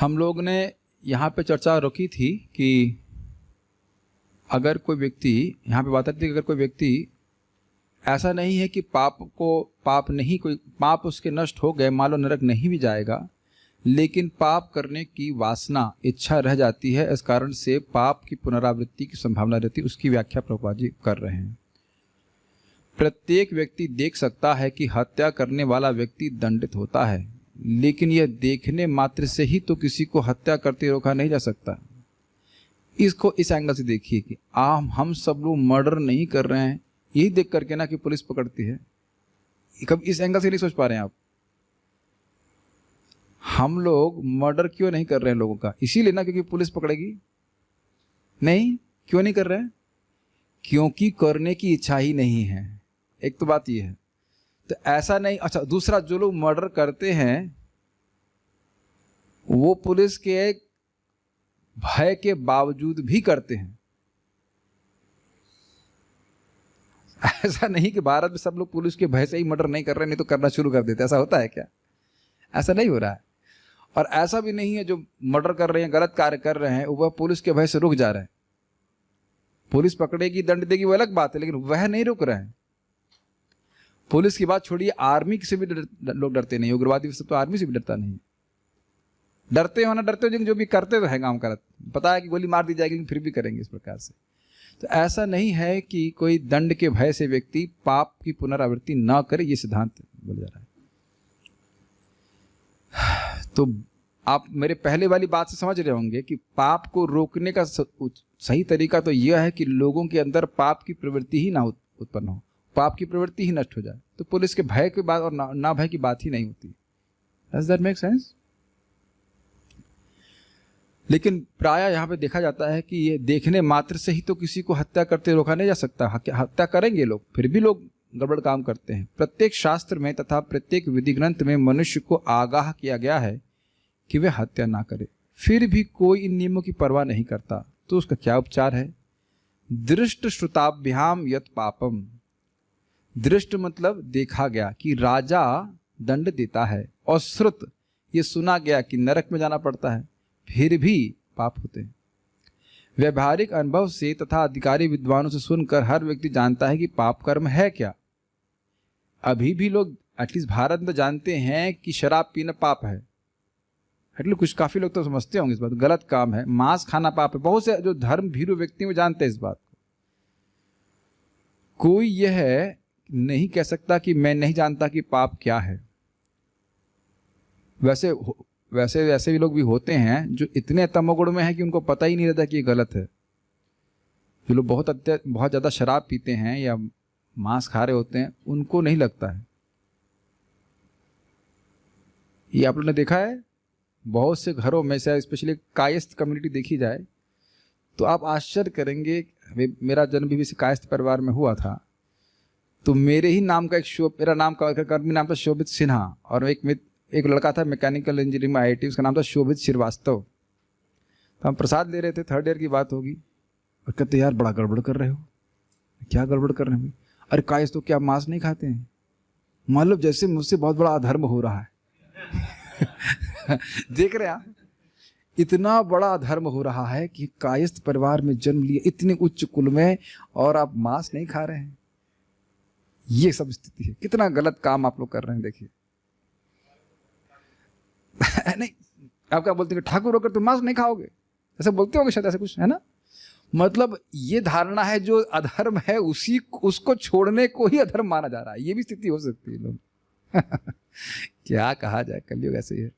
हम लोग ने यहाँ पे चर्चा रखी थी कि अगर कोई व्यक्ति, यहाँ पे बात आती थी कि अगर कोई व्यक्ति, ऐसा नहीं है कि पाप नहीं, कोई पाप उसके नष्ट हो गए, मान लो नरक नहीं भी जाएगा, लेकिन पाप करने की वासना, इच्छा रह जाती है, इस कारण से पाप की पुनरावृत्ति की संभावना रहती है। उसकी व्याख्या प्रभुपाद जी कर रहे हैं। प्रत्येक व्यक्ति देख सकता है कि हत्या करने वाला व्यक्ति दंडित होता है, लेकिन यह देखने मात्र से ही तो किसी को हत्या करते रोका नहीं जा सकता। इसको इस एंगल से देखिए कि हम सब लोग मर्डर नहीं कर रहे हैं, यही देख करके ना कि पुलिस पकड़ती है। कब इस एंगल से नहीं सोच पा रहे हैं आप? हम लोग मर्डर क्यों नहीं कर रहे हैं लोगों का? इसीलिए ना क्योंकि पुलिस पकड़ेगी। नहीं, क्यों नहीं कर रहे हैं? क्योंकि करने की इच्छा ही नहीं है। एक तो बात ये है। तो ऐसा नहीं, अच्छा दूसरा, जो लोग मर्डर करते हैं वो पुलिस के भय के बावजूद भी करते हैं। ऐसा नहीं कि भारत में सब लोग पुलिस के भय से ही मर्डर नहीं कर रहे, नहीं तो करना शुरू कर देते। ऐसा होता है क्या? ऐसा नहीं हो रहा है। और ऐसा भी नहीं है जो मर्डर कर रहे हैं, गलत कार्य कर रहे हैं, वह पुलिस के भय से रुक जा रहे हैं। पुलिस पकड़ेगी, दंड देगी, वो अलग बात है, लेकिन वह नहीं रुक रहे हैं। पुलिस की बात छोड़िए, आर्मी से भी लोग डरते नहीं। उग्रवादी सब तो आर्मी से भी डरता नहीं। डरते हो ना डरते हो, लेकिन जो भी करते तो है काम करत, पता है कि गोली मार दी जाएगी, लेकिन फिर भी करेंगे इस प्रकार से। तो ऐसा नहीं है कि कोई दंड के भय से व्यक्ति पाप की पुनरावृत्ति ना करे, ये सिद्धांत बोला जा रहा है। तो आप मेरे पहले वाली बात से समझ रहे होंगे कि पाप को रोकने का सही तरीका तो यह है कि लोगों के अंदर पाप की प्रवृत्ति ही ना उत्पन्न हो, पाप की प्रवृत्ति ही नष्ट हो जाए। तो पुलिस के भय की बात और ना भय की बात ही नहीं होती। Does that make sense? लेकिन प्रायः यहाँ पे देखा जाता है कि ये देखने मात्र से ही तो किसी को हत्या करते रोका नहीं जा सकता। हत्या करेंगे लोग, फिर भी लोग गड़बड़ काम करते हैं। प्रत्येक शास्त्र में तथा प्रत्येक विधि ग्रंथ में मनुष्य को आगाह किया गया है कि वह हत्या ना करे, फिर भी कोई इन नियमों की परवाह नहीं करता। तो उसका क्या उपचार है? दृष्ट श्रुताभ्याम यत पापम। दृष्ट मतलब देखा गया कि राजा दंड देता है, और श्रुत ये सुना गया कि नरक में जाना पड़ता है, फिर भी पाप होते हैं। व्यवहारिक अनुभव से तथा अधिकारी विद्वानों से सुनकर हर व्यक्ति जानता है कि पाप कर्म है क्या। अभी भी लोग एटलीस्ट भारत में जानते हैं कि शराब पीना पाप है। एटलीस्ट कुछ काफी लोग तो समझते होंगे इस बात, गलत काम है। मांस खाना पाप है। बहुत से जो धर्म भीरू व्यक्ति वो जानते हैं इस बात को। कोई यह नहीं कह सकता कि मैं नहीं जानता कि पाप क्या है। वैसे भी लोग भी होते हैं जो इतने तमोगुण में है कि उनको पता ही नहीं रहता कि ये गलत है। जो लोग बहुत ज़्यादा शराब पीते हैं या मांस खा रहे होते हैं, उनको नहीं लगता है। ये आप लोगों ने देखा है बहुत से घरों में से, स्पेशली कायस्थ कम्युनिटी देखी जाए तो आप आश्चर्य करेंगे। मेरा जन्म भी कायस्थ परिवार में हुआ था, तो मेरे ही नाम का मेरा नाम का कर्मी नाम था शोभित सिन्हा, और एक लड़का था मैकेनिकल इंजीनियरिंग में IIT, उसका नाम था शोभित श्रीवास्तव। तो हम प्रसाद ले रहे थे, 3rd ईयर की बात होगी, और कहते यार बड़ा गड़बड़ कर रहे हो। क्या गड़बड़ कर रहे हैं? अरे कायस्थ तो क्या मांस नहीं खाते हैं? मतलब जैसे मुझसे बहुत बड़ा अधर्म हो रहा है। देख रहे हैं आप, इतना बड़ा अधर्म हो रहा है कि कायस्थ परिवार में जन्म लिए, इतने उच्च कुल में, और आप मांस नहीं खा रहे हैं। ये सब स्थिति है। कितना गलत काम आप लोग कर रहे हैं, देखिए। नहीं, आप क्या बोलते हैं कि ठाकुर होकर तुम मांस नहीं खाओगे, ऐसे बोलते होगे शायद, ऐसे कुछ है ना। मतलब ये धारणा है जो अधर्म है उसको छोड़ने को ही अधर्म माना जा रहा है। ये भी स्थिति हो सकती है लोग। क्या कहा जाए, कलयुग ऐसे ही है।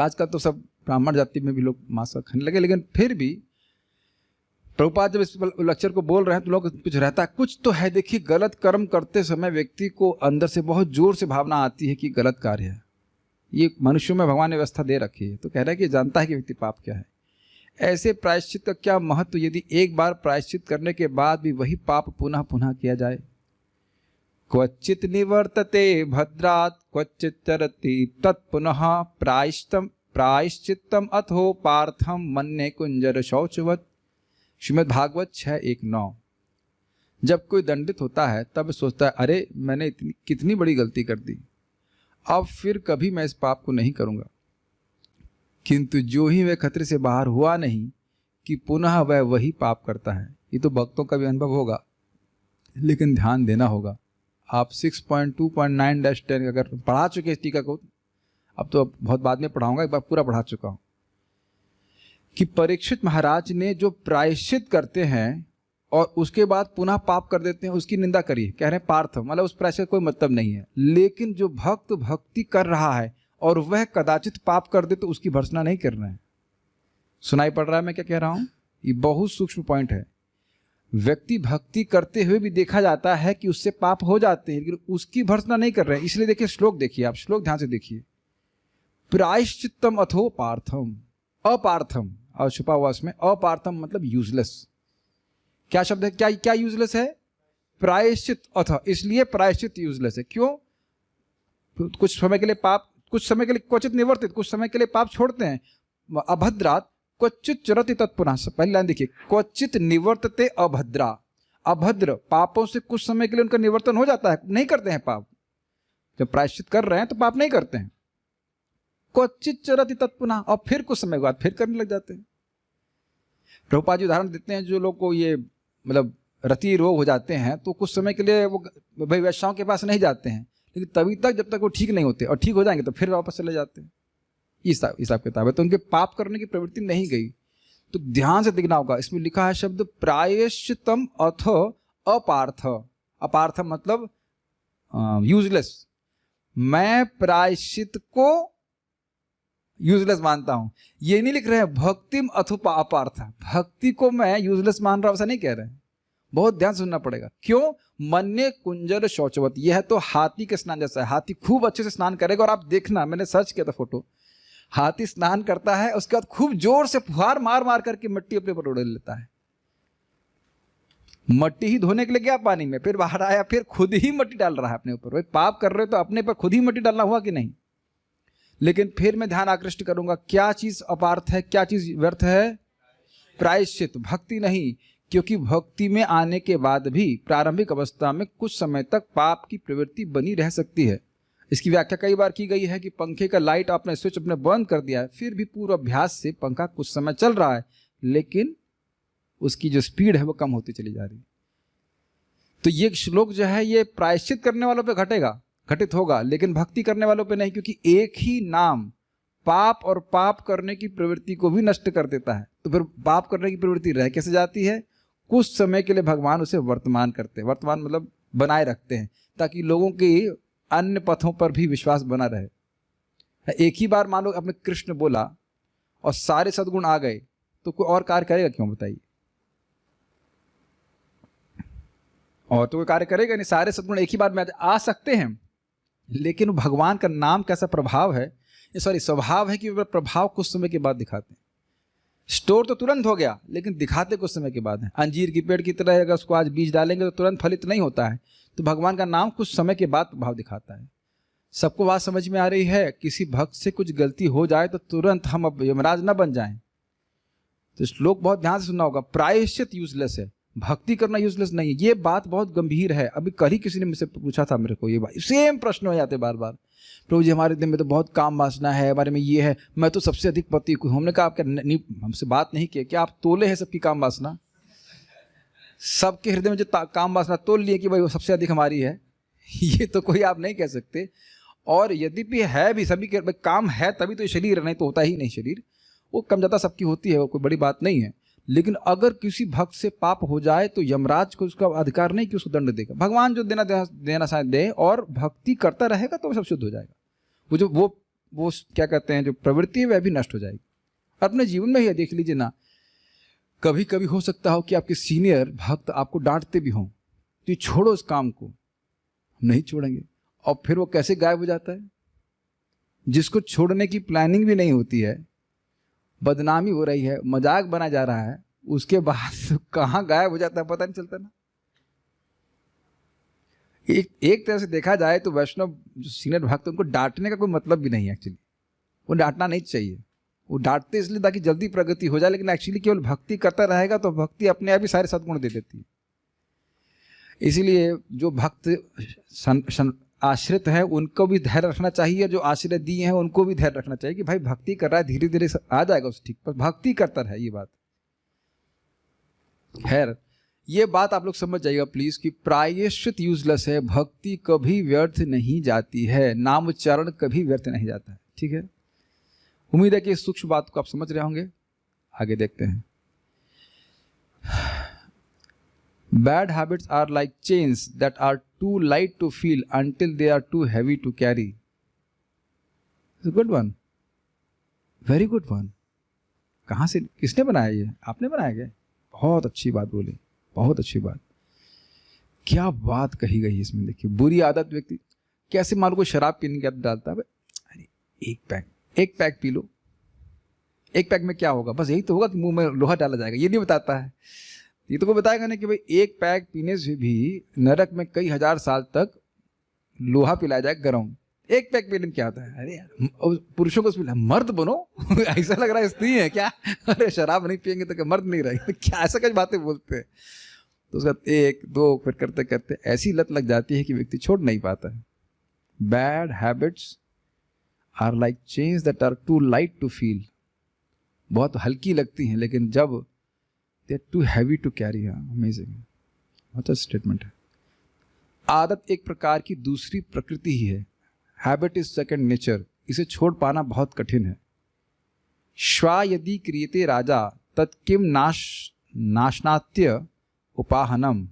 आजकल तो सब ब्राह्मण जाति में भी लोग मांस खाने लगे, लेकिन फिर भी प्रभुपाद जब इस लेक्चर को बोल रहे हैं तो लोग कुछ रहता है, कुछ तो है। देखिए, गलत कर्म करते समय व्यक्ति को अंदर से बहुत जोर से भावना आती है कि गलत कार्य है। ये मनुष्यों में भगवान ने व्यवस्था दे रखी है। तो कह रहा है कि जानता है कि व्यक्ति पाप क्या है। ऐसे प्रायश्चित का क्या महत्व यदि एक बार प्रायश्चित करने के बाद भी वही पाप पुनः पुनः किया जाए। क्वचित निवर्तते भद्रात् क्वचित चरति तत्पुनः प्रायश्चित्तम अथो पार्थम मन्ये कुंजर शौचवत। श्रीमद् भागवत 6:1-9। जब कोई दंडित होता है तब सोचता है, अरे मैंने कितनी बड़ी गलती कर दी, अब फिर कभी मैं इस पाप को नहीं करूंगा। किंतु जो ही वह खतरे से बाहर हुआ नहीं कि पुनः वह वही पाप करता है। ये तो भक्तों का भी अनुभव होगा, लेकिन ध्यान देना होगा। आप 6.2.9-10 अगर पढ़ा चुके इस टीका को, अब तो बहुत बाद में पढ़ाऊंगा, एक बार पूरा पढ़ा चुका हूं, कि परीक्षित महाराज ने जो प्रायश्चित करते हैं और उसके बाद पुनः पाप कर देते हैं, उसकी निंदा करिए। कह रहे हैं पार्थ, मतलब उस प्रायश्चित कोई मतलब नहीं है। लेकिन जो भक्त भक्ति कर रहा है और वह कदाचित पाप कर दे तो उसकी भर्त्सना नहीं करना है। सुनाई पड़ रहा है मैं क्या कह रहा हूं? ये बहुत सूक्ष्म पॉइंट है। व्यक्ति भक्ति करते हुए भी देखा जाता है कि उससे पाप हो जाते हैं, लेकिन उसकी भर्त्सना नहीं कर रहे हैं। इसलिए देखिए श्लोक देखिए, आप श्लोक ध्यान से देखिए। प्रायश्चित्तम अथो पार्थम, अपार्थम और छुपा हुआ उसमें अपार्थम मतलब यूजलेस। क्या शब्द है? क्या क्या यूजलेस है? प्रायश्चित अथ, इसलिए प्रायश्चित यूजलेस है। क्यों? कुछ समय के लिए पाप, कुछ समय के लिए क्वचित निवर्तित, कुछ समय के लिए पाप छोड़ते हैं। अभद्रात क्वचित चरति तत्पुनः, पहली लाइन देखिए, क्वचित निवर्तते अभद्रा। अभद्र पापों से कुछ समय के लिए उनका निवर्तन हो जाता है, नहीं करते हैं पाप। जब प्रायश्चित कर रहे हैं तो पाप नहीं करते हैं। क्वचित चरति तत्पुनः, और फिर कुछ समय बाद फिर करने लग जाते हैं। प्रभुपाद जी उदाहरण देते हैं, जो लोग को ये मतलब रति रोग हो जाते हैं तो कुछ समय के लिए वो भाई वैश्याओं के पास नहीं जाते हैं, लेकिन तभी तक जब तक वो ठीक नहीं होते, और ठीक हो जाएंगे तो फिर वापस चले जाते हैं। हिसाब किताब है। तो उनके पाप करने की प्रवृत्ति नहीं गई। तो ध्यान से देखना होगा, इसमें लिखा है शब्द प्रायश्चितम अथ अपार्थ। अपार्थ मतलब यूजलेस। मैं प्रायश्चित को यूजलेस मानता हूं। ये नहीं लिख रहे हैं भक्तिम अथुपा अपार्थ, भक्ति को मैं यूजलेस मान रहा हूं, ऐसा नहीं कह रहे हैं। बहुत ध्यान से सुनना पड़ेगा। क्यों? मन्य कुंजर शौचवत, यह है तो हाथी के स्नान जैसा है। हाथी खूब अच्छे से स्नान करेगा, और आप देखना, मैंने सर्च किया था फोटो, हाथी स्नान करता है, उसके बाद खूब जोर से फुहार मार मार करके मिट्टी अपने ऊपर उड़ेल लेता है। मट्टी ही धोने के लिए गया पानी में, फिर बाहर आया, फिर खुद ही मट्टी डाल रहा है अपने ऊपर। भाई पाप कर रहे हो तो अपने पर खुद ही मट्टी डालना हुआ कि नहीं? लेकिन फिर मैं ध्यान आकृष्ट करूंगा, क्या चीज अपार्थ है, क्या चीज व्यर्थ है? प्रायश्चित, भक्ति नहीं। क्योंकि भक्ति में आने के बाद भी प्रारंभिक अवस्था में कुछ समय तक पाप की प्रवृत्ति बनी रह सकती है। इसकी व्याख्या कई बार की गई है कि पंखे का लाइट आपने स्विच अपने बंद कर दिया है, फिर भी पूर्वाभ्यास से पंखा कुछ समय चल रहा है, लेकिन उसकी जो स्पीड है वो कम होती चली जा रही है। तो ये श्लोक जो है ये प्रायश्चित करने वालों पे घटित होगा, लेकिन भक्ति करने वालों पे नहीं। क्योंकि एक ही नाम पाप और पाप करने की प्रवृत्ति को भी नष्ट कर देता है। तो फिर पाप करने की प्रवृत्ति रह कैसे जाती है? कुछ समय के लिए भगवान उसे वर्तमान करते हैं, वर्तमान मतलब बनाए रखते हैं, ताकि लोगों की अन्य पथों पर भी विश्वास बना रहे। एक ही बार मान लो आपने कृष्ण बोला और सारे सद्गुण आ गए, तो कोई और कार्य करेगा क्यों? बताइए। और तो कोई कार्य करेगा नहीं। सारे सद्गुण एक ही बार में आ सकते हैं, लेकिन भगवान का नाम कैसा प्रभाव है, स्वभाव है कि वह प्रभाव कुछ समय के बाद दिखाते हैं। स्टोर तो तुरंत हो गया, लेकिन दिखाते कुछ समय के बाद है। अंजीर की पेड़ की तरह अगर उसको आज बीज डालेंगे तो तुरंत फलित नहीं होता है। तो भगवान का नाम कुछ समय के बाद प्रभाव दिखाता है। सबको बात समझ में आ रही है? किसी भक्त से कुछ गलती हो जाए तो तुरंत हम अब यमराज न बन जाएं। तो श्लोक बहुत ध्यान से सुनना होगा। प्रायश्चित यूजलेस है, भक्ति करना यूजलेस नहीं है। ये बात बहुत गंभीर है। अभी कल ही किसी ने मुझसे पूछा था मेरे को ये बात, सेम प्रश्न हो जाते बार बार, प्रभु जी हमारे दिन में तो बहुत काम वासना है, हमारे में ये है, मैं तो सबसे अधिक पति हूँ। हमने कहा आप क्या हमसे बात नहीं किया क्या? आप तोले हैं सबकी काम वासना? सबके हृदय में जो काम वासना तोल लिए कि भाई वो सबसे अधिक हमारी है, ये तो कोई आप नहीं कह सकते। और यद्यपि है भी सभी के काम है तभी तो शरीर, नहीं तो होता ही नहीं शरीर। वो कम ज़्यादा सबकी होती है, वो कोई बड़ी बात नहीं है। लेकिन अगर किसी भक्त से पाप हो जाए तो यमराज को उसका अधिकार नहीं कि उसको दंड देगा। भगवान जो देना शायद दे, और भक्ति करता रहेगा तो वो सब शुद्ध हो जाएगा। वो जो वो क्या कहते हैं जो प्रवृत्ति है वह भी नष्ट हो जाएगी। अपने जीवन में ही देख लीजिए ना, कभी कभी हो सकता हो कि आपके सीनियर भक्त आपको डांटते भी हों, तो छोड़ो इस काम को, नहीं छोड़ेंगे, और फिर वो कैसे गायब हो जाता है। जिसको छोड़ने की प्लानिंग भी नहीं होती है, बदनामी हो रही है, मजाक बना जा रहा है, उसके बाद तो कहाँ गायब हो जाता है पता नहीं चलता ना। एक तरह से देखा जाए तो वैष्णव जो सीनियर भक्त उनको डांटने का कोई मतलब भी नहीं है। एक्चुअली वो डांटना नहीं चाहिए। वो डांटते इसलिए ताकि जल्दी प्रगति हो जाए, लेकिन एक्चुअली केवल भक्ति करता रहेगा तो भक्ति अपने आप ही सारे सद्गुण दे देती है। इसीलिए जो भक्त आश्रित हैं उनको भी धैर्य रखना चाहिए, जो आश्रय दिए हैं उनको भी धैर्य रखना चाहिए कि भाई भक्ति कर रहा है, धीरे धीरे आ जाएगा उस ठीक पर, भक्ति करता रहे, ये बात। खैर ये बात आप लोग समझ जाइएगा प्लीज कि प्रायश्चित यूजलेस है, भक्ति कभी व्यर्थ नहीं जाती है, नाम उच्चारण कभी व्यर्थ नहीं जाता है। ठीक है, उम्मीद है कि इस सूक्ष्म बात को आप समझ रहे होंगे। आगे देखते हैं। Bad habits are like chains that are too light to feel until they are too heavy to carry. It's a good one. Very good one. कहाँ से, किसने बनाया ये? आपने बनाया क्या? बहुत अच्छी बात बोली, बहुत अच्छी बात। क्या बात कही गई इसमें, देखिए। बुरी आदत व्यक्ति, कैसे मान लो कोई शराब पीने की आदत डालता है, अरे एक पैक पी लो, एक पैक में क्या होगा? बस यही तो होगा कि मुंह में लोहा डाला जाएगा, ये नहीं बताता है। ये तो कोई बताएगा नहीं कि भाई एक पैक पीने से भी नरक में कई हजार साल तक लोहा पिलाया जाए गरम। एक पैक पीने में क्या होता है? अरे यार पुरुषों को मर्द बनो ऐसा लग रहा है स्त्री है क्या? अरे शराब नहीं पियेंगे तो क्या मर्द नहीं रहेंगे क्या? ऐसा कुछ बातें बोलते हैं। तो उसका एक दो फिर करते करते ऐसी लत लग जाती है कि व्यक्ति छोड़ नहीं पाता है। Bad habits are like chains that are too light to feel, बहुत हल्की लगती हैं लेकिन जब they are too heavy to carry. Amazing, बहुत अच्छा स्टेटमेंट है। आदत एक प्रकार की दूसरी प्रकृति ही है। हैबिट इज सेकंड नेचर, इसे छोड़ पाना बहुत कठिन है। श्वा यदि क्रियते राजा तत्किम नाशनात्य उपाहनम।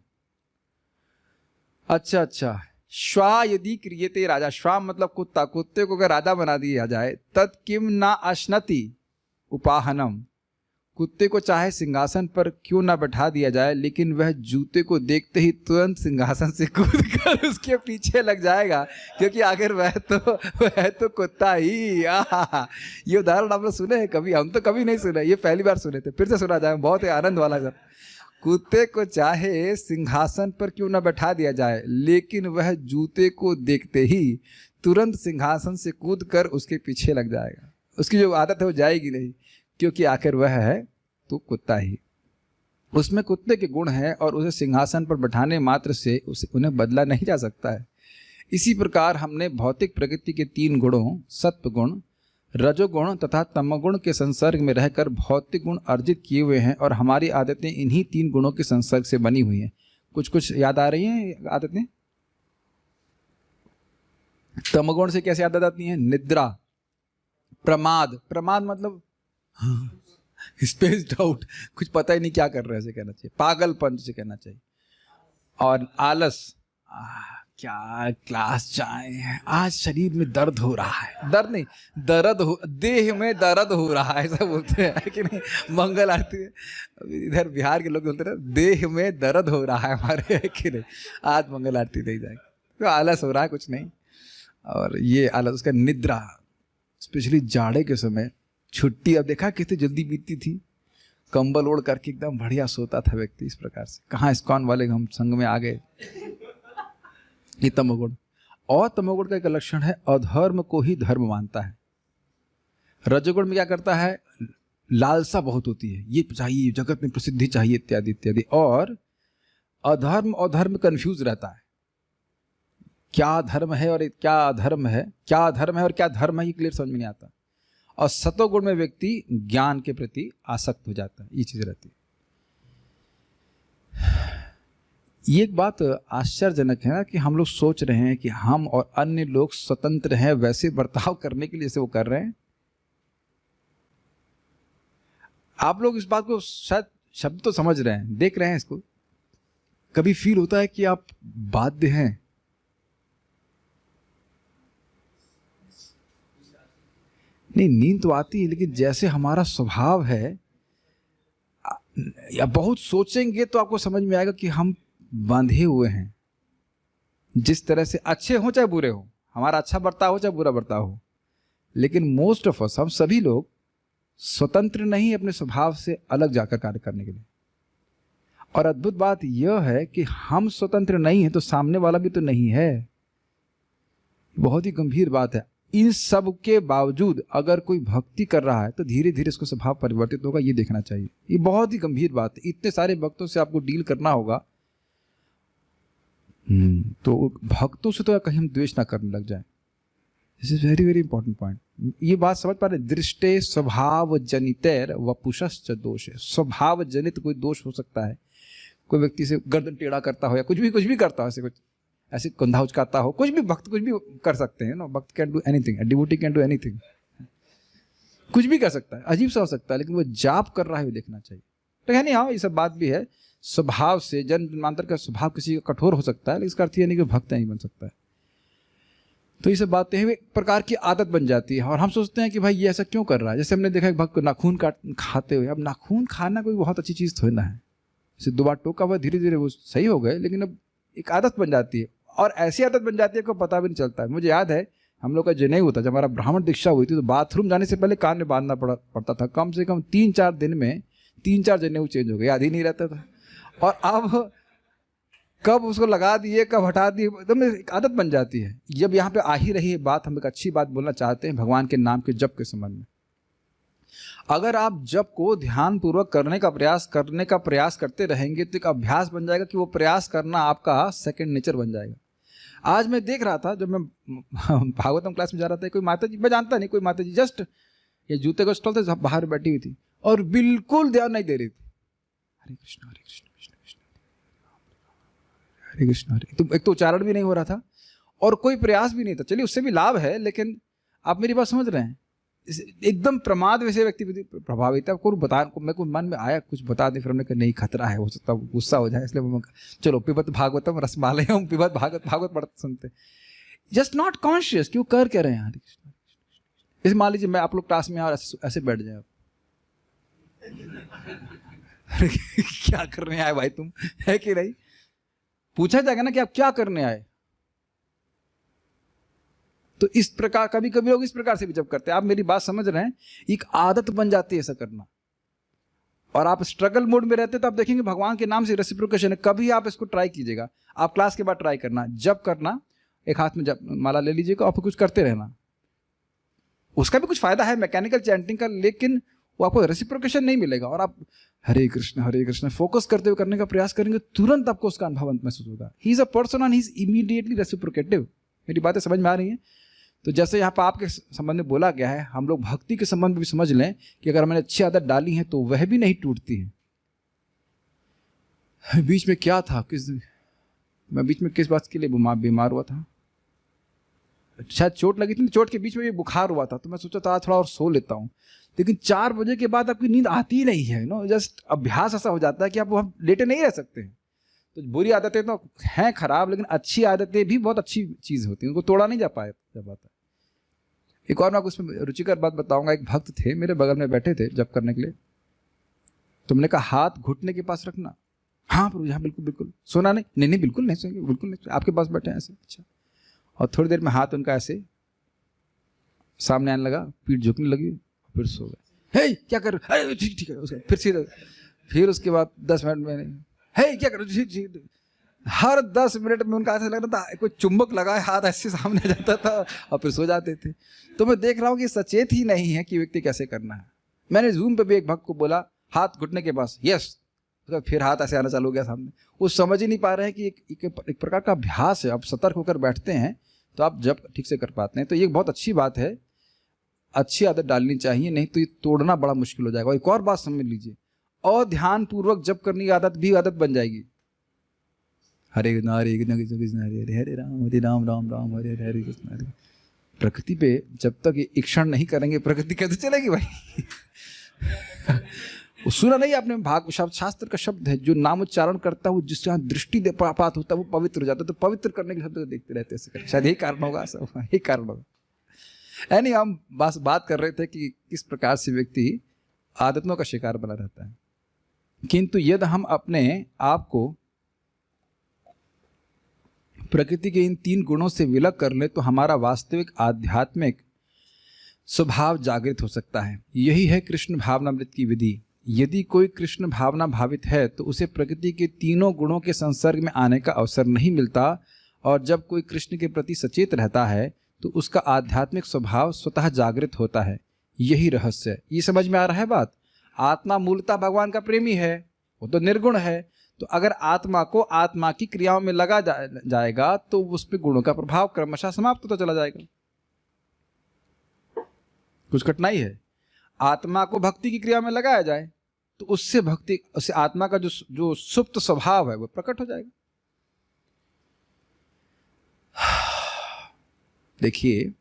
अच्छा, श्वा यदि क्रियते राजा, श्वा मतलब कुत्ता, कुत्ते को अगर राजा बना दिया जाए, तत्किम ना अश्नति उपाहनम, कुत्ते को चाहे सिंहासन पर क्यों ना बैठा दिया जाए लेकिन वह जूते को देखते ही तुरंत सिंहासन से कूद कर उसके पीछे लग जाएगा, क्योंकि आखिर वह तो कुत्ता ही। ये उदाहरण आप लोग सुने हैं कभी? हम तो कभी नहीं सुने, ये पहली बार सुने थे, फिर से सुना जाए, बहुत ही आनंद वाला सर। कुत्ते को चाहे सिंहासन पर क्यों ना बैठा दिया जाए लेकिन वह जूते को देखते ही तुरंत सिंहासन से कूद कर उसके पीछे लग जाएगा। उसकी जो आदत है वो जाएगी नहीं, क्योंकि आखिर वह है तो कुत्ता ही। उसमें कुत्ते के गुण हैं और उसे सिंहासन पर बैठाने मात्र से उन्हें बदला नहीं जा सकता है। इसी प्रकार हमने भौतिक प्रकृति के तीन गुणों, सत्व गुण, रजोगुण तथा तमोगुण के संसर्ग में रहकर भौतिक गुण अर्जित किए हुए हैं और हमारी आदतें इन्हीं तीन गुणों के संसर्ग से बनी हुई हैं। कुछ याद आ रही हैं आदतें? तमोगुण से कैसे आदत आती है? निद्रा, प्रमाद मतलब स्पेस्ड आउट, कुछ पता ही नहीं क्या कर रहे हैं से कहना चाहिए, पागलपन से कहना चाहिए, और आलस, क्या क्लास जाए, आज शरीर में दर्द हो रहा है, दर्द नहीं दर्द हो, देह में दर्द हो रहा है, ऐसा बोलते हैं कि नहीं? मंगल आरती है, इधर बिहार के लोग बोलते हैं देह में दर्द हो रहा है हमारे, है कि नहीं? आज मंगल आरती नहीं जाएगी, तो आलस हो रहा है, कुछ नहीं। और ये आलस, उसका निद्रा, स्पेशली जाड़े के समय, छुट्टी अब देखा कितनी जल्दी बीतती थी, कंबल ओढ़ करके एकदम बढ़िया सोता था व्यक्ति। इस प्रकार से कहाँ इस्कॉन वाले हम संग में आ गए। ये तमोगुण। और तमोगुण का एक लक्षण है, अधर्म को ही धर्म मानता है। रजोगुण में क्या करता है? लालसा बहुत होती है, ये चाहिए, जगत में प्रसिद्धि चाहिए, इत्यादि इत्यादि। और अधर्म कंफ्यूज रहता है, क्या धर्म है और क्या अधर्म है, क्या धर्म है और क्या धर्म है, ये क्लियर समझ में नहीं आता। और सतोगुण में व्यक्ति ज्ञान के प्रति आसक्त हो जाता है, ये चीज रहती है। ये एक बात आश्चर्यजनक है ना कि हम लोग सोच रहे हैं कि हम और अन्य लोग स्वतंत्र हैं वैसे बर्ताव करने के लिए जैसे वो कर रहे हैं। आप लोग इस बात को शायद शब्द तो समझ रहे हैं, देख रहे हैं इसको। कभी फील होता है कि आप बाध्य हैं, नहीं नींद तो आती है, लेकिन जैसे हमारा स्वभाव है, या बहुत सोचेंगे तो आपको समझ में आएगा कि हम बांधे हुए हैं। जिस तरह से अच्छे हो चाहे बुरे हो, हमारा अच्छा बर्ताव हो चाहे बुरा बर्ताव हो, लेकिन मोस्ट ऑफ अस, हम सभी लोग स्वतंत्र नहीं अपने स्वभाव से अलग जाकर कार्य करने के लिए। और अद्भुत बात यह है कि हम स्वतंत्र नहीं है तो सामने वाला भी तो नहीं है। बहुत ही गंभीर बात है। इन सब के बावजूद अगर कोई भक्ति कर रहा है तो धीरे धीरे इसको स्वभाव परिवर्तित होगा, ये देखना चाहिए। ये बहुत ही गंभीर बात है। इतने सारे भक्तों से आपको डील करना होगा, तो भक्तों से तो कहीं हम द्वेष ना करने लग जाए। This is very very important point. ये बात समझ पा रहे, दृष्टे स्वभाव जनितैर वपुषश्च दोष है। स्वभाव जनित कोई दोष हो सकता है, कोई व्यक्ति से गर्दन टेढ़ा करता हो या कुछ भी करता हो, ऐसे कुछ ऐसे कंधा उचकाता हो, कुछ भी, भक्त कुछ भी कर सकते हैं ना। भक्त can do anything, devotee can do anything, कुछ भी कर सकता है, अजीब सा हो सकता है, लेकिन वो जाप कर रहा है वो देखना चाहिए। तो है नहीं, हाँ ये सब बात भी है। स्वभाव से जन्मांतर का स्वभाव किसी का कठोर हो सकता है, लेकिन इसका अर्थ ये नहीं कि भक्त नहीं बन सकता है। तो ये सब बातें हैं, एक प्रकार की आदत बन जाती है और हम सोचते हैं कि भाई ये ऐसा क्यों कर रहा है। जैसे हमने देखा एक भक्त को नाखून खाते हुए, अब नाखून खाना कोई बहुत अच्छी चीज़ थोड़ी ना है। जैसे 2 बार टोका हुआ, धीरे धीरे वो सही हो गए, लेकिन अब एक आदत बन जाती है और ऐसी आदत बन जाती है को पता भी नहीं चलता है। मुझे याद है हम लोग का जनेऊ होता, जब हमारा ब्राह्मण दीक्षा हुई थी तो बाथरूम जाने से पहले कान में बांधना पड़ता था। कम से कम 3-4 दिन में 3-4 जनेऊ चेंज हो गए, याद ही नहीं रहता था। और अब कब उसको लगा दिए, कब हटा दिए, एकदम एक आदत बन जाती है। जब यहाँ पे आ ही रही है बात, हम एक अच्छी बात बोलना चाहते हैं भगवान के नाम के जप के संबंध में। अगर आप जप को ध्यान पूर्वक करने का प्रयास करते रहेंगे तो एक अभ्यास बन जाएगा कि वो प्रयास करना आपका सेकंड नेचर बन जाएगा। आज मैं देख रहा था, जब मैं भागवतम क्लास में जा रहा था, कोई माता जी, मैं जानता नहीं, कोई माता जी जस्ट ये जूते का स्टॉल था, बाहर बैठी हुई थी और बिल्कुल ध्यान नहीं दे रही थी। हरे कृष्ण हरे कृष्ण कृष्ण कृष्ण हरे कृष्ण हरे, तो एक तो उच्चारण भी नहीं हो रहा था और कोई प्रयास भी नहीं था। चलिए उससे भी लाभ है, लेकिन आप मेरी बात समझ रहे हैं, एकदम प्रमाद वैसे व्यक्ति प्रभावित है। को बता, मेरे को मन में आया कुछ बता दें, फिर हमने कहा नहीं खतरा है, हो सकता है गुस्सा हो जाए, इसलिए चलो पिबत भागवतम रसमालय, हम पिबत भागवत पढ़ते सुनते, जस्ट नॉट कॉन्शियस कि वो कर क्या रहे हैं। हरे कृष्ण। जैसे मान लीजिए मैं आप लोग क्लास में और ऐसे बैठ जाए, क्या करने आए भाई तुम, है कि नहीं, पूछा जाएगा ना कि आप क्या करने आए। तो इस प्रकार कभी कभी लोग इस प्रकार से भी जब करते हैं, आप मेरी बात समझ रहे हैं, एक आदत बन जाती है ऐसा करना और आप स्ट्रगल मोड में रहते हैं। तो आप देखेंगे भगवान के नाम से रेसिप्रोकेशन है। कभी आप इसको ट्राई कीजिएगा, आप क्लास के बाद ट्राई करना, जब करना, एक हाथ में जब माला ले लीजिएगा और फिर कुछ करते रहना। उसका भी कुछ फायदा है मैकेनिकल चैंटिंग का, लेकिन वो आपको रेसिप्रोकेशन नहीं मिलेगा। और आप हरे कृष्ण फोकस करते हुए करने का प्रयास करेंगे, तुरंत आपको उसका अनुभव महसूस होगा। He is a person and he is immediately reciprocative. मेरी बातें समझ में आ रही हैं? तो जैसे यहाँ पर आपके संबंध में बोला गया है, हम लोग भक्ति के संबंध में भी समझ लें कि अगर मैंने अच्छी आदत डाली है तो वह भी नहीं टूटती है। बीच में क्या था, मैं बीच में किस बात के लिए बीमार हुआ था, शायद चोट लगी थी, चोट के बीच में भी बुखार हुआ था, तो मैं सोचा था थोड़ा और सो लेता हूँ। लेकिन 4 बजे के बाद आपकी नींद आती ही नहीं है, नो, जस्ट अभ्यास ऐसा हो जाता है कि आप वहाँ लेटे नहीं रह सकते हैं। तो बुरी आदतें तो हैं खराब, लेकिन अच्छी आदतें भी बहुत अच्छी चीज़ होती हैं, उनको तोड़ा नहीं जा पाता है। एक और मैं आपको उसमें रुचिकर बात बताऊंगा। एक भक्त थे मेरे बगल में बैठे थे जप करने के लिए, तुमने कहा हाथ घुटने के पास रखना। हाँ प्रभु, हाँ बिल्कुल बिल्कुल। सोना नहीं बिल्कुल नहीं सोएंगे, बिल्कुल नहीं, आपके पास बैठे हैं ऐसे। अच्छा। और थोड़ी देर में हाथ उनका ऐसे सामने आने लगा, पीठ झुकने लगी, फिर सो गए। हे क्या कर, ठीक है, फिर सीधा, फिर उसके बाद 10 मिनट में हे क्या करो, हर 10 मिनट में उनका ऐसा लग रहा था कोई चुंबक लगाए, हाथ ऐसे सामने आ जाता था और फिर सो जाते थे। तो मैं देख रहा हूँ कि सचेत ही नहीं है कि व्यक्ति कैसे करना है। मैंने जूम पे भी एक भक्त को बोला हाथ घुटने के पास, यस, फिर हाथ ऐसे आना चालू हो गया सामने। वो समझ ही नहीं पा रहे हैं कि एक प्रकार का अभ्यास है। आप सतर्क होकर बैठते हैं तो आप जब ठीक से कर पाते हैं। तो ये बहुत अच्छी बात है, अच्छी आदत डालनी चाहिए, नहीं तो ये तोड़ना बड़ा मुश्किल हो जाएगा। एक और बात समझ लीजिए, और ध्यान पूर्वक जब करने की आदत भी आदत बन जाएगी। हरे कृष्ण हरे हरे राम राम राम हरे हरे कृष्ण हरे। प्रकृति पे जब तक ये क्षण नहीं करेंगे, प्रकृति कैसे चलेगी भाई? सुना नहीं आपने, भाग शास्त्र का शब्द है, जो नाम उच्चारण करता है वो जिसके यहाँ दृष्टि पात होता है वो पवित्र हो जाता है। तो पवित्र करने के शब्द को देखते रहते हैं, शायद यही कारण होगा, सब यही कारण होगा। यानी हम बस बात कर रहे थे कि किस प्रकार से व्यक्ति आदतों का शिकार बना रहता है। किंतु यदि हम अपने आप को प्रकृति के इन 3 गुणों से विलग कर ले तो हमारा वास्तविक आध्यात्मिक स्वभाव जागृत हो सकता है। यही है कृष्ण भावनामृत की विधि। यदि कोई कृष्ण भावना भावित है तो उसे प्रकृति के 3 गुणों के संसर्ग में आने का अवसर नहीं मिलता, और जब कोई कृष्ण के प्रति सचेत रहता है तो उसका आध्यात्मिक स्वभाव स्वतः जागृत होता है। यही रहस्य है। ये समझ में आ रहा है बात? आत्मा मूलतः भगवान का प्रेमी है, वो तो निर्गुण है, तो अगर आत्मा को आत्मा की क्रियाओं में लगा जाएगा तो उस पर गुणों का प्रभाव क्रमशः समाप्त होता चला जाएगा। कुछ कठिनाई है? आत्मा को भक्ति की क्रिया में लगाया जाए तो उससे भक्ति, उससे आत्मा का जो सुप्त स्वभाव है वो प्रकट हो जाएगा। देखिए,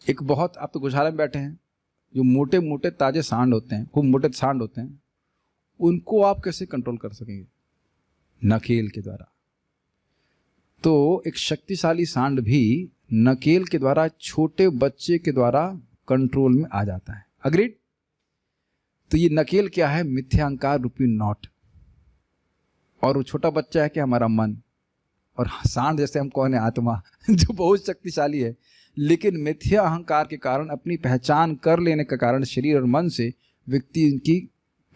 एक बहुत, आप तो गौशाला में बैठे हैं, जो मोटे मोटे ताजे सांड होते हैं, खूब मोटे सांड होते हैं, उनको आप कैसे कंट्रोल कर सकेंगे? नकेल के द्वारा। तो एक शक्तिशाली सांड भी नकेल के द्वारा, छोटे बच्चे के द्वारा कंट्रोल में आ जाता है। अग्रीड? तो ये नकेल क्या है? मिथ्यांकार रूपी नॉट। और वो छोटा बच्चा है कि हमारा मन, और सांड जैसे हम कौन है? आत्मा, जो बहुत शक्तिशाली है, लेकिन मिथ्या अहंकार के कारण, अपनी पहचान कर लेने के कारण शरीर और मन से व्यक्ति इनकी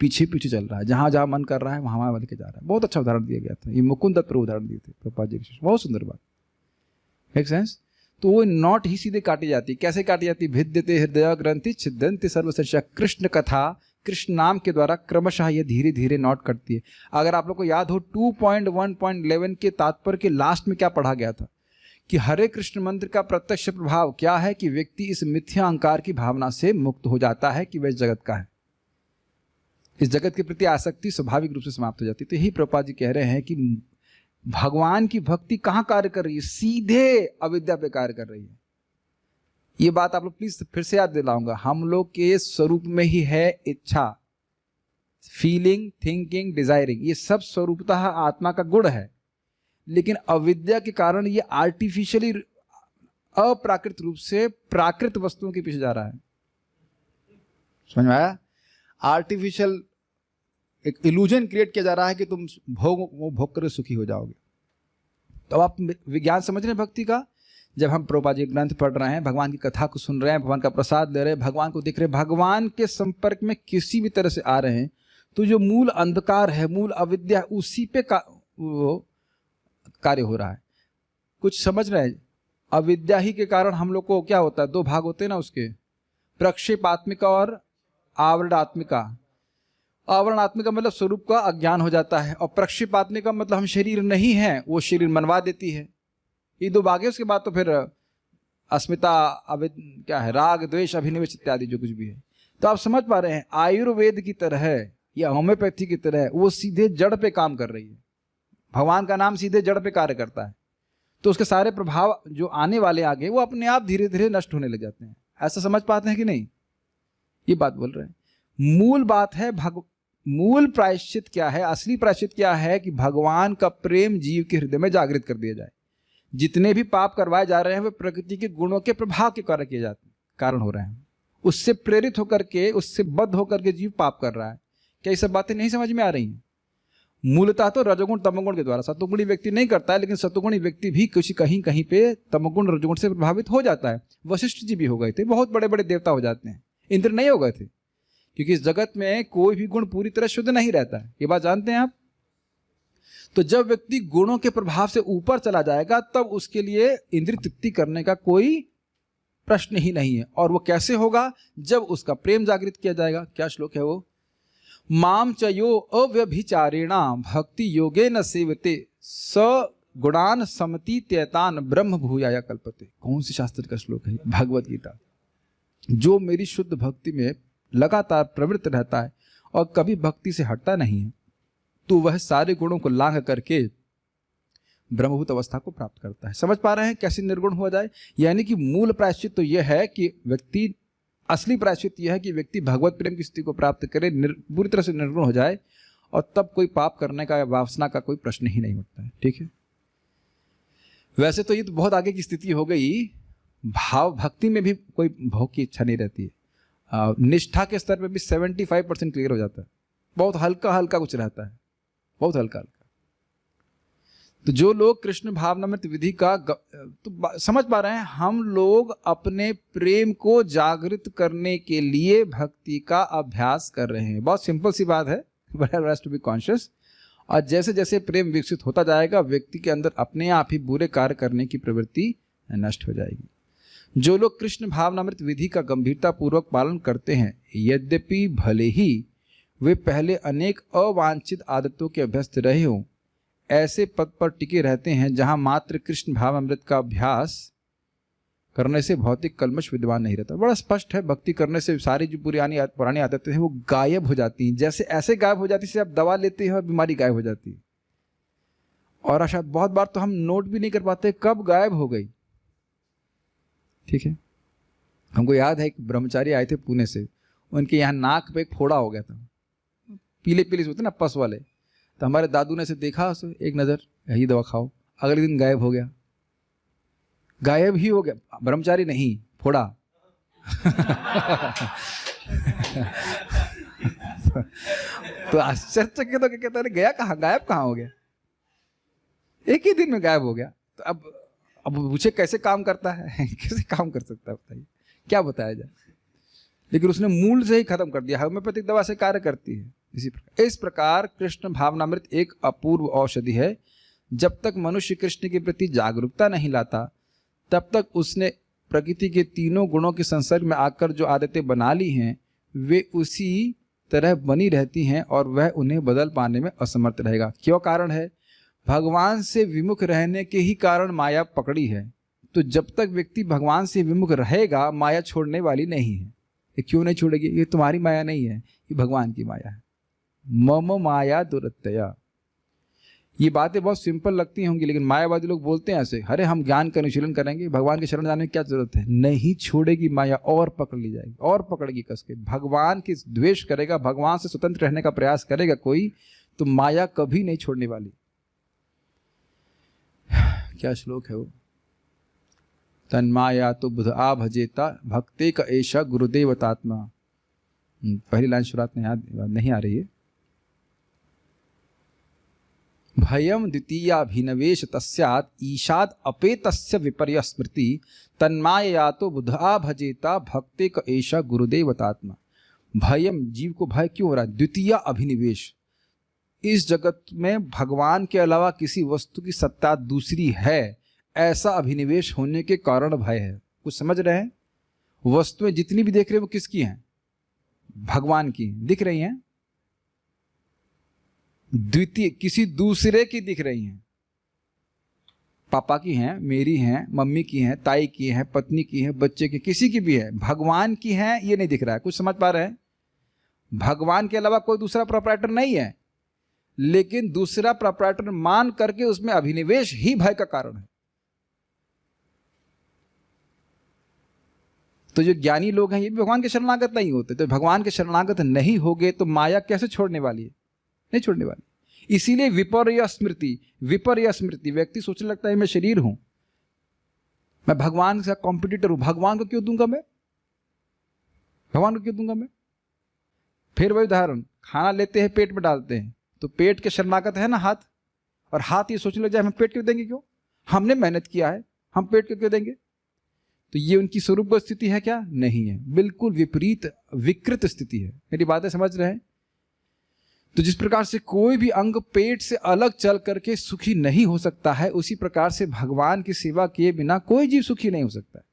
पीछे पीछे चल रहा है। जहां जहां मन कर रहा है वहां वहां लेके जा रहा है। बहुत अच्छा उदाहरण दिया गया था, ये मुकुंद दत्त पर उदाहरण दिए थे प्रभुपाद जी के। बहुत सुंदर बात, मेक सेंस? तो वो नॉट ही सीधे काटी जाती। कैसे काटी जाती? भिद्यते हृदय ग्रंथि छिद्यन्ति सर्व संशय। कृष्ण कथा, कृष्ण नाम के द्वारा क्रमशः ये धीरे धीरे नॉट करती है। अगर आप लोग को याद हो 2.1.11 के तात्पर्य के लास्ट में क्या पढ़ा गया था कि हरे कृष्ण मंत्र का प्रत्यक्ष प्रभाव क्या है कि व्यक्ति इस मिथ्या अहंकार की भावना से मुक्त हो जाता है कि वह इस जगत का है। इस जगत के प्रति आसक्ति स्वाभाविक रूप से समाप्त हो जाती है। तो यही प्रभुपाद जी कह रहे हैं कि भगवान की भक्ति कहां कार्य कर रही है? सीधे अविद्या पे कार्य कर रही है। ये बात आप लोग प्लीज फिर से याद दिलाऊंगा, हम लोग के स्वरूप में ही है इच्छा, फीलिंग, थिंकिंग, डिजायरिंग, ये सब स्वरूपतः आत्मा का गुण है। लेकिन अविद्या के कारण ये आर्टिफिशियली, अप्राकृत रूप से प्राकृत वस्तुओं के पीछे जा रहा है। समझ में आया? आर्टिफिशियल एक इल्यूजन क्रिएट किया जा रहा है कि तुम भोग कर सुखी हो जाओगे। तो आप विज्ञान समझ रहे हैं भक्ति का? जब हम प्रभुपाद जी ग्रंथ पढ़ रहे हैं, भगवान की कथा को सुन रहे हैं, भगवान का प्रसाद ले रहे हैं, भगवान को देख रहे हैं, भगवान के संपर्क में किसी भी तरह से आ रहे हैं, तो जो मूल अंधकार है, मूल अविद्या, उसी पे वो कार्य हो रहा है। कुछ समझ रहे हैं? अविद्या ही के कारण हम लोग को क्या होता है? दो भाग होते हैं ना उसके, प्रक्षेपात्मिका और आवरणात्मिका। आवरणात्मिका मतलब स्वरूप का अज्ञान हो जाता है, और प्रक्षेपात्मिका मतलब हम शरीर नहीं है, वो शरीर मनवा देती है। ये दो भाग है। उसके बाद तो फिर अस्मिता, क्या है, राग, द्वेष, अभिनिवेश इत्यादि जो कुछ भी है। तो आप समझ पा रहे हैं, आयुर्वेद की तरह या होम्योपैथी की तरह वो सीधे जड़ पे काम कर रही है। भगवान का नाम सीधे जड़ पे कार्य करता है, तो उसके सारे प्रभाव जो आने वाले आगे वो अपने आप धीरे धीरे नष्ट होने लग जाते हैं। ऐसा समझ पाते हैं कि नहीं? ये बात बोल रहे हैं। मूल बात है मूल प्रायश्चित क्या है? असली प्रायश्चित क्या है? कि भगवान का प्रेम जीव के हृदय में जागृत कर दिया जाए। जितने भी पाप करवाए जा रहे हैं वे प्रकृति के गुणों के प्रभाव के कारण हो रहे हैं। उससे प्रेरित होकर के, उससे बद्ध होकर के जीव पाप कर रहा है। क्या ये सब बातें नहीं समझ में आ रही हैं? मूलतः तो रजोगुण तमोगुण के द्वारा, सतोगुणी व्यक्ति नहीं करता है, लेकिन सतोगुणी व्यक्ति भी कहीं कहीं पे तमोगुण रजोगुण से प्रभावित हो जाता है। वशिष्ठ जी भी हो गए थे, बहुत बड़े बड़े देवता हो जाते हैं। इंद्र नहीं हो गए थे, क्योंकि इस जगत में कोई भी गुण पूरी तरह शुद्ध नहीं रहता है। ये बात जानते हैं आप? तो जब व्यक्ति गुणों के प्रभाव से ऊपर चला जाएगा, तब उसके लिए इंद्रिय तृप्ति करने का कोई प्रश्न ही नहीं है। और वो कैसे होगा? जब उसका प्रेम जागृत किया जाएगा। क्या श्लोक है वो? माम च यो अव्यभिचारेणा भक्ति योगे न सेवते स गुणान समति त्यतान ब्रह्म भूयाय कल्पते। कौन सी शास्त्र का श्लोक है? भगवत गीता। जो मेरी शुद्ध भक्ति में लगातार प्रवृत्त रहता है और कभी भक्ति से हटता नहीं है, तो वह सारे गुणों को लांघ करके ब्रह्मभूत अवस्था को प्राप्त करता है। समझ पा रहे हैं कैसे निर्गुण हुआ जाए? यानी कि मूल प्रायश्चित तो यह है कि व्यक्ति, असली प्रायश्चित यह है कि व्यक्ति भगवत प्रेम की स्थिति को प्राप्त करे, पूरी तरह से निर्गुण हो जाए, और तब कोई पाप करने का या वासना का कोई प्रश्न ही नहीं उठता है। ठीक है? वैसे तो ये तो बहुत आगे की स्थिति हो गई। भाव भक्ति में भी कोई भोग की इच्छा नहीं रहती है। निष्ठा के स्तर पे भी 75% क्लियर हो जाता है। बहुत हल्का हल्का कुछ रहता है, बहुत हल्का हल्का। तो जो लोग कृष्ण भावनामृत विधि का तो समझ पा रहे हैं, हम लोग अपने प्रेम को जागृत करने के लिए भक्ति का अभ्यास कर रहे हैं। बहुत सिंपल सी बात है, but have to be conscious. और जैसे जैसे प्रेम विकसित होता जाएगा, व्यक्ति के अंदर अपने आप ही बुरे कार्य करने की प्रवृत्ति नष्ट हो जाएगी। जो लोग कृष्ण भावनामृत विधि का गंभीरता पूर्वक पालन करते हैं, यद्यपि भले ही वे पहले अनेक अवांछित आदतों के अभ्यस्त रहे हों, ऐसे पद पर टिके रहते हैं जहां मात्र कृष्ण भाव अमृत का अभ्यास करने से भौतिक कल्मश विद्यमान नहीं रहता। बड़ा स्पष्ट है, भक्ति करने से सारी जो पुरानी आदतें हैं वो गायब हो जाती हैं। जैसे ऐसे गायब हो जाती है जैसे आप दवा लेते हैं और बीमारी गायब हो जाती है। और शायद बहुत बार तो हम नोट भी नहीं कर पाते कब गायब हो गई। ठीक है, हमको याद है एक ब्रह्मचारी आए थे पुणे से, उनके यहाँ नाक पे एक फोड़ा हो गया था, पीले पीले होते ना पस वाले। तो हमारे दादू ने से देखा उसे, एक नज़र, यही दवा खाओ, अगले दिन गायब हो गया। गायब ही हो गया, ब्रह्मचारी नहीं, फोड़ा। तो आश्चर्य तो क्या कहते हैं, गया कहाँ, गायब कहाँ हो गया, एक ही दिन में गायब हो गया। तो अब पूछे कैसे काम करता है, कैसे काम कर सकता है बताइए, क्या बताया जाए। लेकिन उसने मूल से ही खत्म कर दिया। होम्योपैथिक दवा से कार्य करती है। इस प्रकार कृष्ण भावनामृत एक अपूर्व औषधि है। जब तक मनुष्य कृष्ण के प्रति जागरूकता नहीं लाता तब तक उसने प्रकृति के तीनों गुणों के संसर्ग में आकर जो आदतें बना ली हैं वे उसी तरह बनी रहती हैं और वह उन्हें बदल पाने में असमर्थ रहेगा। क्यों कारण है? भगवान से विमुख रहने के ही कारण माया पकड़ी है। तो जब तक व्यक्ति भगवान से विमुख रहेगा माया छोड़ने वाली नहीं है। ये क्यों नहीं छोड़ेगी? ये तुम्हारी माया नहीं है, ये भगवान की माया है। मम माया दुरत्यया। ये बातें बहुत सिंपल लगती होंगी लेकिन मायावादी लोग बोलते हैं ऐसे, अरे हम ज्ञान का अनुशीलन करेंगे, भगवान के शरण जाने की क्या जरूरत है। नहीं छोड़ेगी माया, और पकड़ ली जाएगी, और पकड़ेगी कस के। भगवान के द्वेष करेगा, भगवान से स्वतंत्र रहने का प्रयास करेगा कोई, तो माया कभी नहीं छोड़ने वाली। क्या श्लोक है वो? तन्माया तो बुध आ भजेता भक्ते का ऐशा गुरुदेवतात्मा। पहली लाइन शुरुआत में याद नहीं आ रही है। भयम द्वितीयाभिनवेश तस्यात् ईशाद अपेतस्य विपर्य स्मृति तन्माया तो बुधा भजेता भक्ते का ऐशा गुरुदेवतात्मा। भयम, जीव को भय क्यों हो रहा है? द्वितीय अभिनिवेश, इस जगत में भगवान के अलावा किसी वस्तु की सत्ता दूसरी है, ऐसा अभिनिवेश होने के कारण भय है। कुछ समझ रहे हैं? वस्तुएं जितनी भी देख रहे हैं वो किसकी हैं? भगवान की दिख रही हैं, द्वितीय किसी दूसरे की दिख रही हैं। पापा की हैं, मेरी हैं, मम्मी की हैं, ताई की हैं, पत्नी की हैं, बच्चे की, किसी की भी है। भगवान की हैं ये नहीं दिख रहा है। कुछ समझ पा रहे हैं? भगवान के अलावा कोई दूसरा प्रोप्राइटर नहीं है, लेकिन दूसरा प्रोप्राइटर मान करके उसमें अभिनिवेश ही भय का कारण है। तो जो ज्ञानी लोग हैं ये भी भगवान के शरणागत नहीं होते। तो भगवान के शरणागत नहीं होगे तो माया कैसे छोड़ने वाली है? नहीं छोड़ने वाली। इसीलिए विपर्य स्मृति, विपर्य स्मृति, व्यक्ति सोचने लगता है मैं शरीर हूं, मैं भगवान से कॉम्पिटिटर हूं, भगवान को क्यों दूंगा मैं, भगवान को क्यों दूंगा मैं। फिर वही उदाहरण, खाना लेते हैं पेट में डालते हैं, तो पेट के शरणागत है ना हाथ, और हाथ ये सोचने लग जाए हम पेट क्यों देंगे, क्यों, हमने मेहनत किया है, हम पेट क्यों देंगे। तो ये उनकी स्वरूप स्थिति है क्या? नहीं है, बिल्कुल विपरीत विकृत स्थिति है। मेरी बातें समझ रहे हैं? तो जिस प्रकार से कोई भी अंग पेट से अलग चल करके सुखी नहीं हो सकता है, उसी प्रकार से भगवान की सेवा किए बिना कोई जीव सुखी नहीं हो सकता है।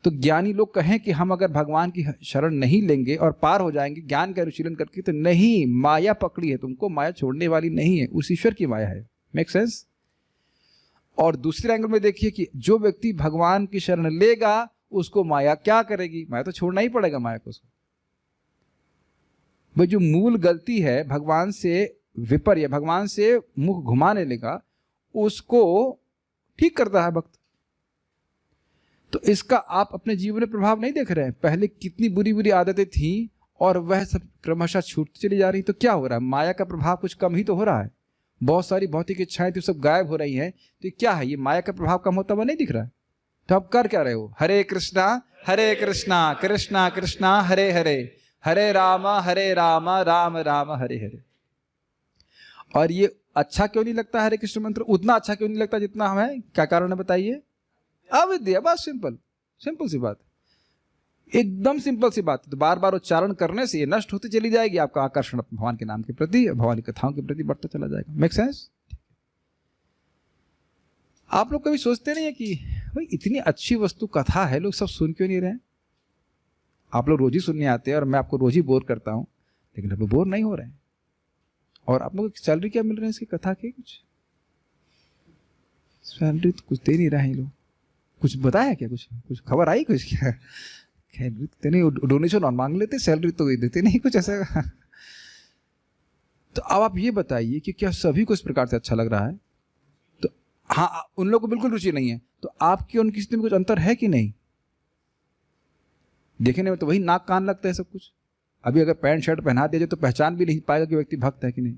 तो ज्ञानी लोग कहें कि हम अगर भगवान की शरण नहीं लेंगे और पार हो जाएंगे ज्ञान का अनुशीलन करके, तो नहीं, माया पकड़ी है तुमको, माया छोड़ने वाली नहीं है, उस ईश्वर की माया है। Make sense? और दूसरे एंगल में देखिए कि जो व्यक्ति भगवान की शरण लेगा उसको माया क्या करेगी? माया तो छोड़ना ही पड़ेगा माया को। वह जो मूल गलती है भगवान से विपर्य, भगवान से मुख घुमाने लगा, उसको ठीक करता है भक्त। तो इसका आप अपने जीवन में प्रभाव नहीं देख रहे हैं? पहले कितनी बुरी बुरी आदतें थी और वह सब क्रमशः छूटती चली जा रही। तो क्या हो रहा है? माया का प्रभाव कुछ कम ही तो हो रहा है। बहुत सारी भौतिक इच्छाएं तो सब गायब हो रही हैं। तो क्या है? ये माया का प्रभाव कम होता हुआ नहीं दिख रहा है। तो आप कर क्या रहे हो? हरे कृष्णा कृष्णा कृष्णा हरे हरे, हरे राम राम राम हरे हरे। और ये अच्छा क्यों नहीं लगता हरे कृष्ण मंत्र? उतना अच्छा क्यों नहीं लगता जितना हमें? क्या कारण है बताइए? अविद्या। बस सिंपल, सिंपल सी बात, एकदम सिंपल सी बात। तो बार बार उच्चारण करने से ये नष्ट होती चली जाएगी, आपका आकर्षण भगवान के नाम के प्रति, भगवान की कथाओं के प्रति बढ़ता चला जाएगा। Make sense? आप लोग कभी सोचते नहीं है कि भाई इतनी अच्छी वस्तु कथा है, लोग सब सुन क्यों नहीं रहे हैं? आप लोग रोज ही सुनने आते हैं और मैं आपको रोज ही बोर करता हूं, लेकिन अब बोर नहीं हो रहे हैं। और आप लोग सैलरी क्या मिल रहे हैं इसकी कथा के? कुछ सैलरी तो कुछ दे नहीं रहे हैं लोग। कुछ बताया क्या? कुछ खबर आई कुछ क्या? खैर नहीं, डोनेशन और मांग लेते, सैलरी तो देते नहीं कुछ ऐसा। तो अब आप ये बताइए कि क्या सभी को इस प्रकार से अच्छा लग रहा है? तो हाँ, उन लोगों को बिल्कुल रुचि नहीं है, तो आपकी और उनकी स्थिति में कुछ अंतर है कि नहीं? देखने में तो वही नाक कान लगता है सब कुछ। अभी अगर पैंट शर्ट पहना दिया जाए तो पहचान भी नहीं पाएगा कि व्यक्ति भक्त है कि नहीं।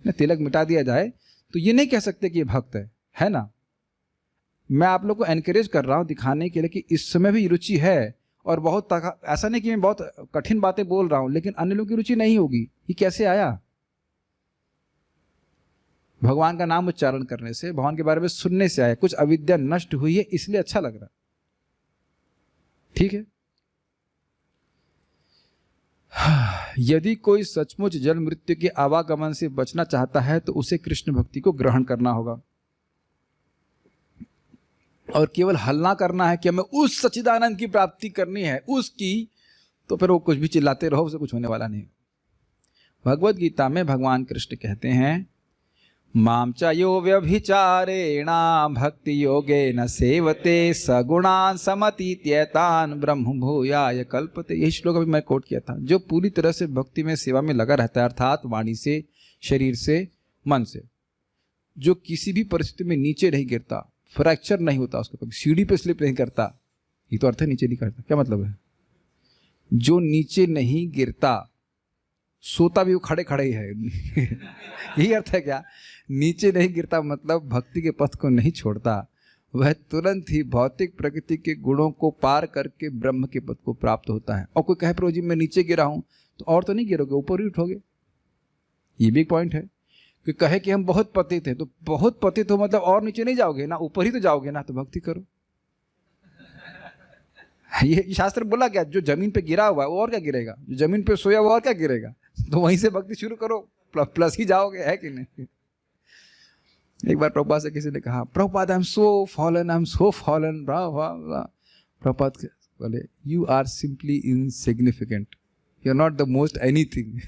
ना तिलक मिटा दिया जाए तो ये नहीं कह सकते कि ये भक्त है ना। मैं आप लोग को एनकरेज कर रहा हूं दिखाने के लिए कि इस समय भी रुचि है, और बहुत ऐसा नहीं कि मैं बहुत कठिन बातें बोल रहा हूं, लेकिन अन्य लोगों की रुचि नहीं होगी। ये कैसे आया? भगवान का नाम उच्चारण करने से, भगवान के बारे में सुनने से आया। कुछ अविद्या नष्ट हुई है, इसलिए अच्छा लग रहा। ठीक है। यदि कोई सचमुच जल मृत्यु के आवागमन से बचना चाहता है तो उसे कृष्ण भक्ति को ग्रहण करना होगा, और केवल हल्ला करना है कि हमें उस सच्चिदानंद की प्राप्ति करनी है उसकी, तो फिर वो कुछ भी चिल्लाते रहो, उसे कुछ होने वाला नहीं। भगवद गीता में भगवान कृष्ण कहते हैं, माम च यो व्यभिचारेण भक्ति योगेन सेवते सगुणान समतीत्येतान ब्रह्म भूयाय कल्पते। यही श्लोक अभी मैं कोट किया था। जो पूरी तरह से भक्ति में सेवा में लगा रहता है, अर्थात वाणी से, शरीर से, मन से, जो किसी भी परिस्थिति में नीचे नहीं गिरता, फ्रैक्चर नहीं होता उसको, कभी सीढ़ी पे स्लिप नहीं करता। ये तो अर्थ है नीचे नहीं करता। क्या मतलब है? जो नीचे नहीं गिरता, सोता भी वो खड़े खड़े ही है। यही अर्थ है क्या? नीचे नहीं गिरता मतलब भक्ति के पथ को नहीं छोड़ता, वह तुरंत ही भौतिक प्रकृति के गुणों को पार करके ब्रह्म के पथ को प्राप्त होता है। और कोई कहे प्रभु जी मैं नीचे गिरा हूं, तो और तो नहीं गिरोगे, ऊपर ही उठोगे। ये भी एक पॉइंट है कि कहे कि हम बहुत पतित हैं, तो बहुत पतित हो मतलब और नीचे नहीं जाओगे ना, ऊपर ही तो जाओगे ना, तो भक्ति करो। ये शास्त्र बोला क्या? जो जमीन पे गिरा हुआ है वो और क्या गिरेगा, जो जमीन पे सोया हुआ और क्या गिरेगा, तो वहीं से भक्ति शुरू करो, प्लस ही जाओगे, है कि नहीं। एक बार प्रभुपाद से किसी ने कहा, Prabhupada I am so fallen. Prabhupada बोले, you are simply insignificant, you are not the most anything.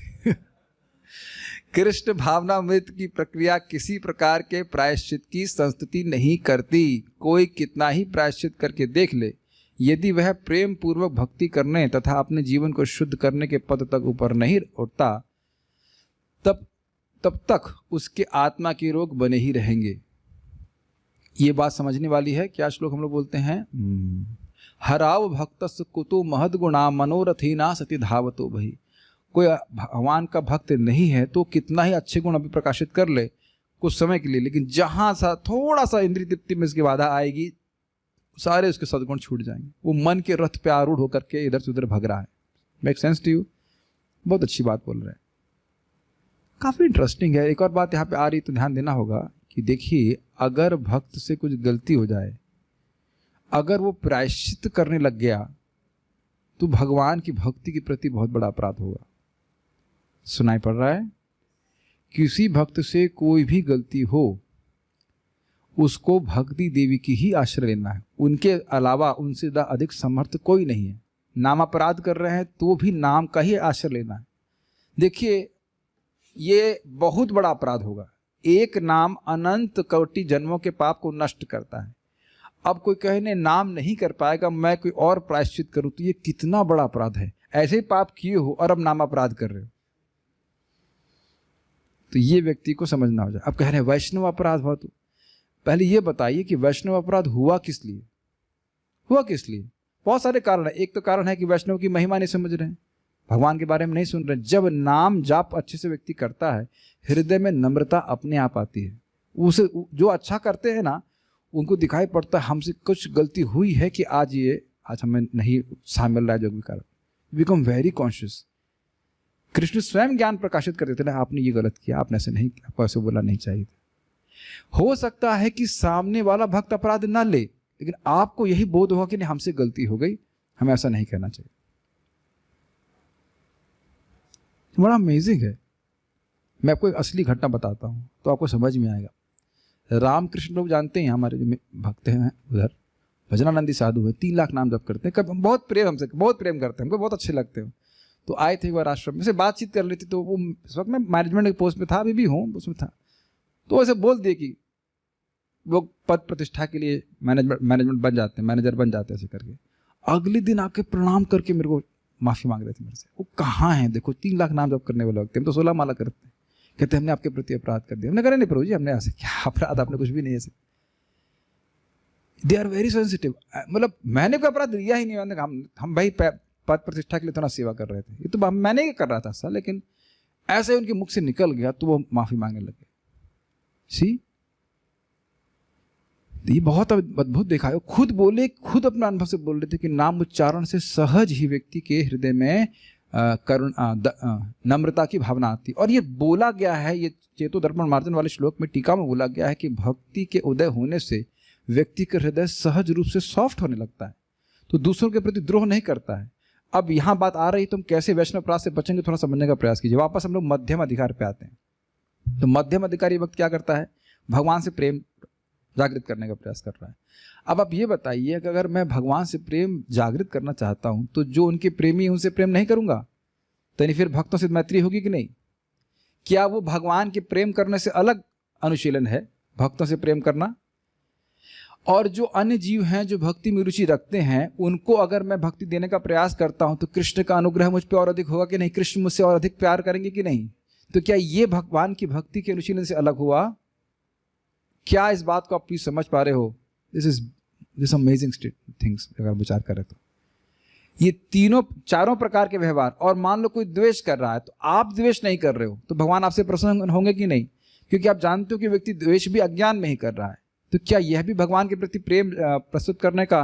Krishna भावनामृत की प्रक्रिया किसी प्रकार के प्रायश्चित की संस्तुति नहीं करती। कोई कितना ही प्रायश्चित करके देख ले, यदि वह प्रेम पूर्वक भक्ति करने तथा अपने जीवन को शुद्ध करने के पद तक ऊपर नहीं उठता, तब तक उसके आत्मा के रोग बने ही रहेंगे। ये बात समझने वाली है। क्या श्लोक हम लोग बोलते हैं, हराव भक्तस्य कुतो महद गुणा मनोरथीना सति धावतो भई। कोई भगवान का भक्त नहीं है तो कितना ही अच्छे गुण अभी प्रकाशित कर ले कुछ समय के लिए, लेकिन जहां सा थोड़ा सा इंद्रिय तृप्ति में इसकी बाधा आएगी, सारे उसके सद्गुण छूट जाएंगे। वो मन के रथ पे आरूढ़ होकर के इधर से उधर भग रहा है। Make sense to you? बहुत अच्छी बात बोल रहे हैं, काफी इंटरेस्टिंग है। एक और बात यहाँ पे आ रही तो ध्यान देना होगा कि देखिए, अगर भक्त से कुछ गलती हो जाए, अगर वो प्रायश्चित करने लग गया, तो भगवान की भक्ति के प्रति बहुत बड़ा अपराध होगा। सुनाई पड़ रहा है? किसी भक्त से कोई भी गलती हो, उसको भक्ति देवी की ही आश्रय लेना है। उनके अलावा उनसे अधिक समर्थ कोई नहीं है। नाम अपराध कर रहे हैं तो भी नाम का ही आश्रय लेना है। देखिए, ये बहुत बड़ा अपराध होगा। एक नाम अनंत कोटि जन्मों के पाप को नष्ट करता है। अब कोई कहने नाम नहीं कर पाएगा, मैं कोई और प्रायश्चित करूं, तो ये कितना बड़ा अपराध है। ऐसे पाप किए हो और अब नाम अपराध कर रहे हो, तो ये व्यक्ति को समझना हो जाए। अब कह रहे हैं वैष्णव अपराध हुआ, तो पहले ये बताइए कि वैष्णव अपराध हुआ किस लिए? हुआ किस लिए? बहुत सारे कारण है। एक तो कारण है कि वैष्णव की महिमा नहीं समझ रहे हैं, भगवान के बारे में नहीं सुन रहे। जब नाम जाप अच्छे से व्यक्ति करता है, हृदय में नम्रता अपने आप आती है। उसे जो अच्छा करते हैं ना, उनको दिखाई पड़ता है हमसे कुछ गलती हुई है कि आज हमें नहीं शामिल रहा है जो भी कारण। Become very conscious. कृष्ण स्वयं ज्ञान प्रकाशित कर देते ना, आपने ये गलत किया, आपने ऐसे नहीं, आपको ऐसे बोलना नहीं चाहिए था। हो सकता है कि सामने वाला भक्त अपराध ना ले, लेकिन आपको यही बोध होगा कि नहीं, हमसे गलती हो गई, हमें ऐसा नहीं कहना चाहिए। बड़ा अमेजिंग है। मैं आपको एक असली घटना बताता हूं तो आपको समझ में आएगा। रामकृष्ण लोग जानते हैं, हमारे जो भक्त हैं उधर, भजनानंदी साधु है, 3 लाख नाम जप करते हैं। कब बहुत प्रेम हमसे बहुत प्रेम करते हैं, हमको बहुत अच्छे लगते हैं। तो आए थे एक बार आश्रम में से बातचीत कर लेती, तो वो इस वक्त मैं मैनेजमेंट के पोस्ट में था, अभी भी हूँ, उसमें था। तो ऐसे बोल दिए कि लोग पद प्रतिष्ठा के लिए मैनेजमेंट बन जाते हैं, मैनेजर बन जाते हैं ऐसे करके। अगले दिन आके प्रणाम करके मेरे को माफ़ी मांग रहे थे मेरे से। वो कहाँ हैं, देखो 3 लाख नाम जप करने वाले वक्त, हम तो 16 माला करते हैं। कहते हमने आपके प्रति अपराध कर दिया। हमने कहा नहीं प्रभु जी, हमने ऐसे क्या अपराध, आपने कुछ भी नहीं ऐसे। They are very sensitive. मतलब मैंने कोई अपराध लिया ही नहीं, हम भाई पद प्रतिष्ठा के लिए थोड़ा सेवा कर रहे थे, ये तो मैंने ही कर रहा था सर, लेकिन ऐसे उनके मुख से निकल गया तो वो माफी मांगने लगे। सी, ये बहुत अद्भुत देखा है। खुद बोले, खुद अपने अनुभव से बोल रहे थे कि नाम उच्चारण से सहज ही व्यक्ति के हृदय में नम्रता की भावना आती। और ये बोला गया है, ये चेतो दर्पण मार्जन वाले श्लोक में टीका में बोला गया है कि भक्ति के उदय होने से व्यक्ति का हृदय सहज रूप से सॉफ्ट होने लगता है, तो दूसरों के प्रति द्रोह नहीं करता है। अब यहाँ बात आ रही, तो हम कैसे वैष्णव अपराध से बचेंगे, थोड़ा समझने का प्रयास कीजिए। वापस हम लोग मध्यम अधिकार पे आते हैं। तो मध्यम अधिकारी वक्त क्या करता है, भगवान से प्रेम जागृत करने का प्रयास कर रहा है। अब आप ये बताइए कि अगर मैं भगवान से प्रेम जागृत करना चाहता हूं, तो जो उनके प्रेमी हैं उनसे प्रेम नहीं करूंगा, तो नहीं फिर भक्तों से मैत्री होगी कि नहीं? क्या वो भगवान के प्रेम करने से अलग अनुशीलन है, भक्तों से प्रेम करना? और जो अन्य जीव हैं जो भक्ति में रुचि रखते हैं, उनको अगर मैं भक्ति देने का प्रयास करता हूं, तो कृष्ण का अनुग्रह मुझ पर और अधिक होगा कि नहीं? कृष्ण मुझसे और अधिक प्यार करेंगे कि नहीं? तो क्या ये भगवान की भक्ति के अनुशीलन से अलग हुआ? क्या इस बात को आप प्लीज समझ पा रहे हो? दिस अमेजिंग थिंग्स अगर विचार करें तो ये चारों प्रकार के व्यवहार। और मान लो कोई द्वेष कर रहा है, तो आप द्वेष नहीं कर रहे हो, तो भगवान आपसे प्रसन्न होंगे कि नहीं? क्योंकि आप जानते हो कि व्यक्ति द्वेष भी अज्ञान में ही कर रहा है। तो क्या यह भी भगवान के प्रति प्रेम प्रस्तुत करने का,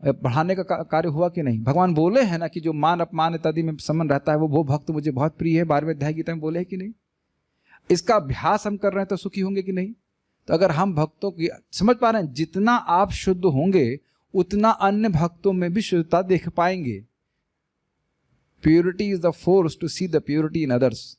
बढ़ाने का कार्य हुआ कि नहीं? भगवान बोले हैं ना कि जो मान अपमान इत्यादि में संबंध रहता है वो भक्त मुझे बहुत प्रिय है, 12वें अध्याय गीता में बोले है कि नहीं? इसका अभ्यास हम कर रहे हैं तो सुखी होंगे कि नहीं? तो अगर हम भक्तों की, समझ पा रहे हैं, जितना आप शुद्ध होंगे उतना अन्य भक्तों में भी शुद्धता देख पाएंगे। Purity is the force to see the purity in others.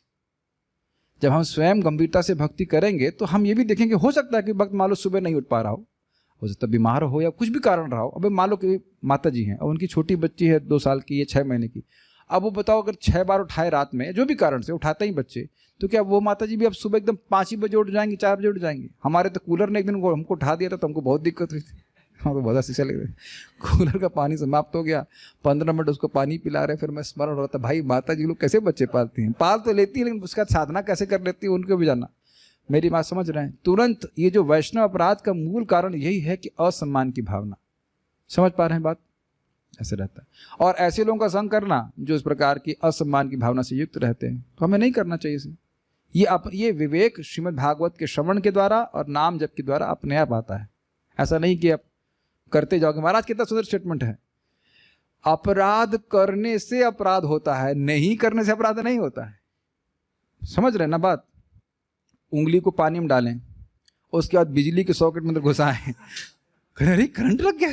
जब हम स्वयं गंभीरता से भक्ति करेंगे तो हम ये भी देखेंगे, हो सकता है कि भक्त मान लो सुबह नहीं उठ पा रहा हो सकता बीमार हो या कुछ भी कारण रहा हो। अब मान लो कि माता जी हैं और उनकी छोटी बच्ची है 2 साल की या 6 महीने की। अब वो बताओ, अगर 6 बार उठाए रात में, जो भी कारण से उठाते ही बच्चे, तो क्या वो माता जी भी अब सुबह एकदम 5 ही बजे उठ जाएंगी, 4 बजे उठ जाएंगी? हमारे तो कूलर ने एक दिन हमको उठा दिया था, तो हमको बहुत दिक्कत हुई थी। हाँ, तो बहुत शीशा लग रहा, कूलर का पानी समाप्त हो गया, 15 मिनट उसको पानी पिला रहे, फिर मैं स्मरण हो रहा था, भाई माता जी लोग कैसे बच्चे पालती हैं? पाल तो लेती है, लेकिन उसका साधना कैसे कर लेती है उनको भी जानना। मेरी बात समझ रहे हैं? तुरंत ये जो वैष्णव अपराध का मूल कारण यही है कि असम्मान की भावना। समझ पा रहे हैं बात? ऐसे रहता है। और ऐसे लोगों का संग करना जो इस प्रकार की असम्मान की भावना से युक्त रहते हैं, तो हमें नहीं करना चाहिए इसे। ये विवेक श्रीमद् भागवत के श्रवण के द्वारा और नाम जप के द्वारा अपने आप आता है। ऐसा नहीं कि आप करते जाओगे। महाराज कितना सुंदर स्टेटमेंट है, अपराध करने से अपराध होता है, नहीं करने से अपराध नहीं होता है। समझ रहे ना बात? उंगली को पानी में डालें, उसके बाद बिजली के सॉकेट में अंदर घुसाएं, अरे करंट लग गया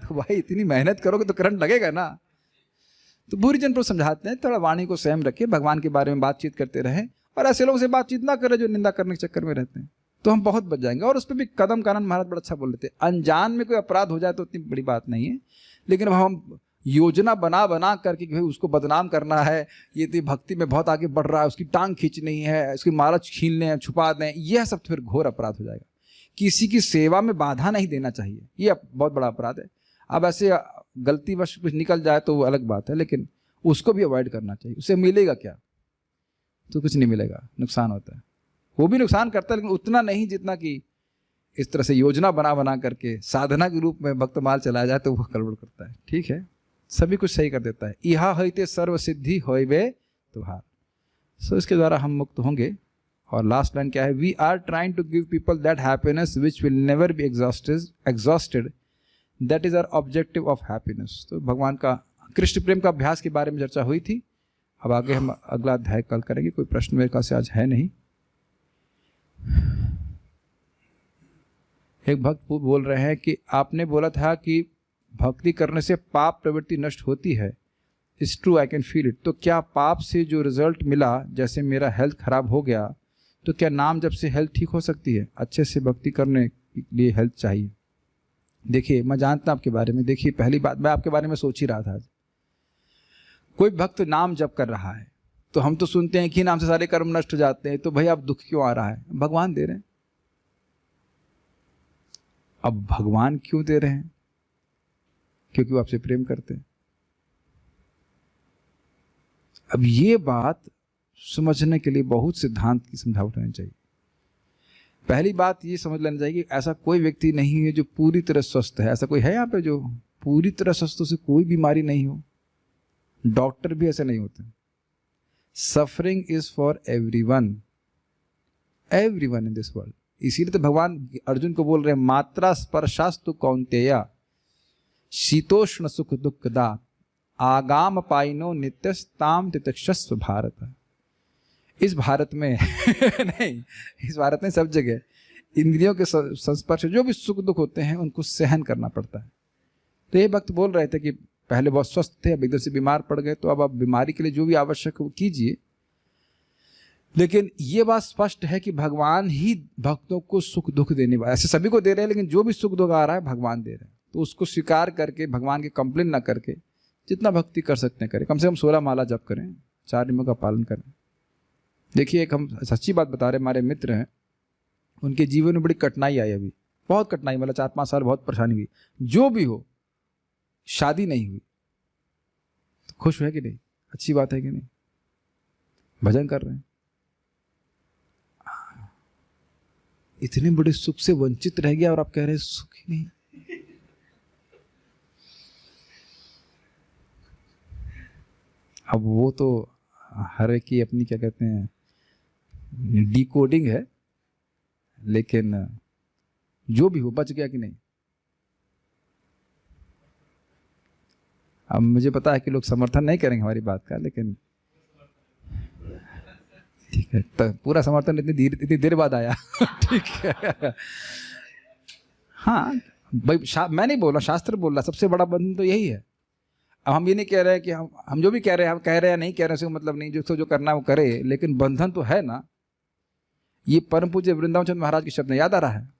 तो भाई इतनी मेहनत करोगे तो करंट लगेगा ना। तो बुरी जन पर समझाते हैं, थोड़ा वाणी को संयम रखिए, भगवान के बारे में बातचीत करते रहें, और ऐसे लोगों से बातचीत ना करें जो निंदा करने के चक्कर में रहते हैं, तो हम बहुत बच जाएंगे। और उस पर भी कदम कानन महाराज बड़ा अच्छा बोल लेते हैं। अनजान में कोई अपराध हो जाए तो इतनी बड़ी बात नहीं है, लेकिन अब हम योजना बना करके भाई उसको बदनाम करना है, ये तो भक्ति में बहुत आगे बढ़ रहा है, उसकी टांग खींचनी है, उसकी माला छीन लें, छुपा दें, यह सब फिर घोर अपराध हो जाएगा। किसी की सेवा में बाधा नहीं देना चाहिए, ये बहुत बड़ा अपराध है। अब ऐसे गलतीवश कुछ निकल जाए तो वो अलग बात है, लेकिन उसको भी अवॉइड करना चाहिए। उससे मिलेगा क्या? तो कुछ नहीं मिलेगा, नुकसान होता है। वो भी नुकसान करता है, लेकिन उतना नहीं जितना कि इस तरह से योजना बना करके साधना के रूप में भक्तमाल चलाया जाए तो वो गड़बड़ करता है। ठीक है, सभी कुछ सही कर देता है। इहा हईते सर्व सिद्धि होइबे तुहार। सो इसके द्वारा हम मुक्त होंगे। और लास्ट लाइन क्या है? We are trying to give people that happiness which will never be exhausted, that is our objective of happiness. तो भगवान का कृष्ण प्रेम का अभ्यास के बारे में चर्चा हुई थी। अब आगे हम अगला अध्याय कल करेंगे। कोई प्रश्न मेरे पास आज है नहीं। एक भक्त बोल रहे हैं कि आपने बोला था कि भक्ति करने से पाप प्रवृत्ति नष्ट होती है। It's true, I can feel it. तो क्या पाप से जो रिजल्ट मिला, जैसे मेरा हेल्थ खराब हो गया, तो क्या नाम जब से हेल्थ ठीक हो सकती है? अच्छे से भक्ति करने के लिए हेल्थ चाहिए। देखिए, मैं जानता हूँ आपके बारे में। देखिए, पहली बात मैं आपके बारे में सोच ही रहा था आज। कोई भक्त नाम जप कर रहा है तो हम तो सुनते हैं कि नाम से सारे कर्म नष्ट हो जाते हैं, तो भाई अब दुख क्यों आ रहा है? भगवान दे रहे हैं। अब भगवान क्यों दे रहे हैं? क्योंकि वो आपसे प्रेम करते हैं। अब ये बात समझने के लिए बहुत सिद्धांत की समझावट होनी चाहिए। पहली बात ये समझ लेना चाहिए कि ऐसा कोई व्यक्ति नहीं है जो पूरी तरह स्वस्थ है। ऐसा कोई है यहाँ पे जो पूरी तरह स्वस्थ, उसे कोई बीमारी नहीं हो? डॉक्टर भी ऐसे नहीं होते। Suffering is for everyone in this world. इसीलिए तो भगवान अर्जुन को बोल रहे हैं, मात्रा स्पर्शास्तु कौन्तेय शीतोष्ण सुख दुखदा आगाम पाइनो नित्यस्ताम तितिक्षस्व भारत। इस भारत में नहीं, इस भारत में सब जगह इंद्रियों के संस्पर्श जो भी सुख दुख होते हैं उनको सहन करना पड़ता है। तो ये भक्त बोल रहे थे कि पहले बहुत स्वस्थ थे, अब एकदम से बीमार पड़ गए, तो अब आप बीमारी के लिए जो भी आवश्यक है वो कीजिए। लेकिन ये बात स्पष्ट है कि भगवान ही भक्तों को सुख दुख देने वाला, ऐसे सभी को दे रहे हैं, लेकिन जो भी सुख दुख आ रहा है भगवान दे रहे हैं। तो उसको स्वीकार करके भगवान की कंप्लेन ना करके जितना भक्ति कर सकते हैं करें। कम से कम 16 माला जप करें, 4 नियमों का पालन करें। देखिए, एक हम सच्ची बात बता रहे, हमारे मित्र हैं, उनके जीवन में बड़ी कठिनाई आई, अभी बहुत कठिनाई, मतलब 4-5 साल बहुत परेशानी हुई। जो भी हो, शादी नहीं हुई तो खुश है कि नहीं? अच्छी बात है कि नहीं? भजन कर रहे हैं, इतने बड़े सुख से वंचित रह गया और आप कह रहे हैं सुख ही नहीं। अब वो तो हर एक की अपनी क्या कहते हैं डिकोडिंग है, लेकिन जो भी हो बच गया कि नहीं? अब मुझे पता है कि लोग समर्थन नहीं करेंगे हमारी बात का, लेकिन ठीक है, तो पूरा समर्थन इतनी देर बाद आया ठीक है। हाँ भाई, मैं नहीं बोल रहा, शास्त्र बोल रहा, सबसे बड़ा बंधन तो यही है। अब हम ये नहीं कह रहे हैं कि हम जो भी कह रहे हैं, हम कह रहे हैं नहीं कह रहे हैं, उसका मतलब नहीं, जो करना है वो करे, लेकिन बंधन तो है ना। ये परम पूज्य वृंदावन चंद्र महाराज के शब्द याद आ रहा है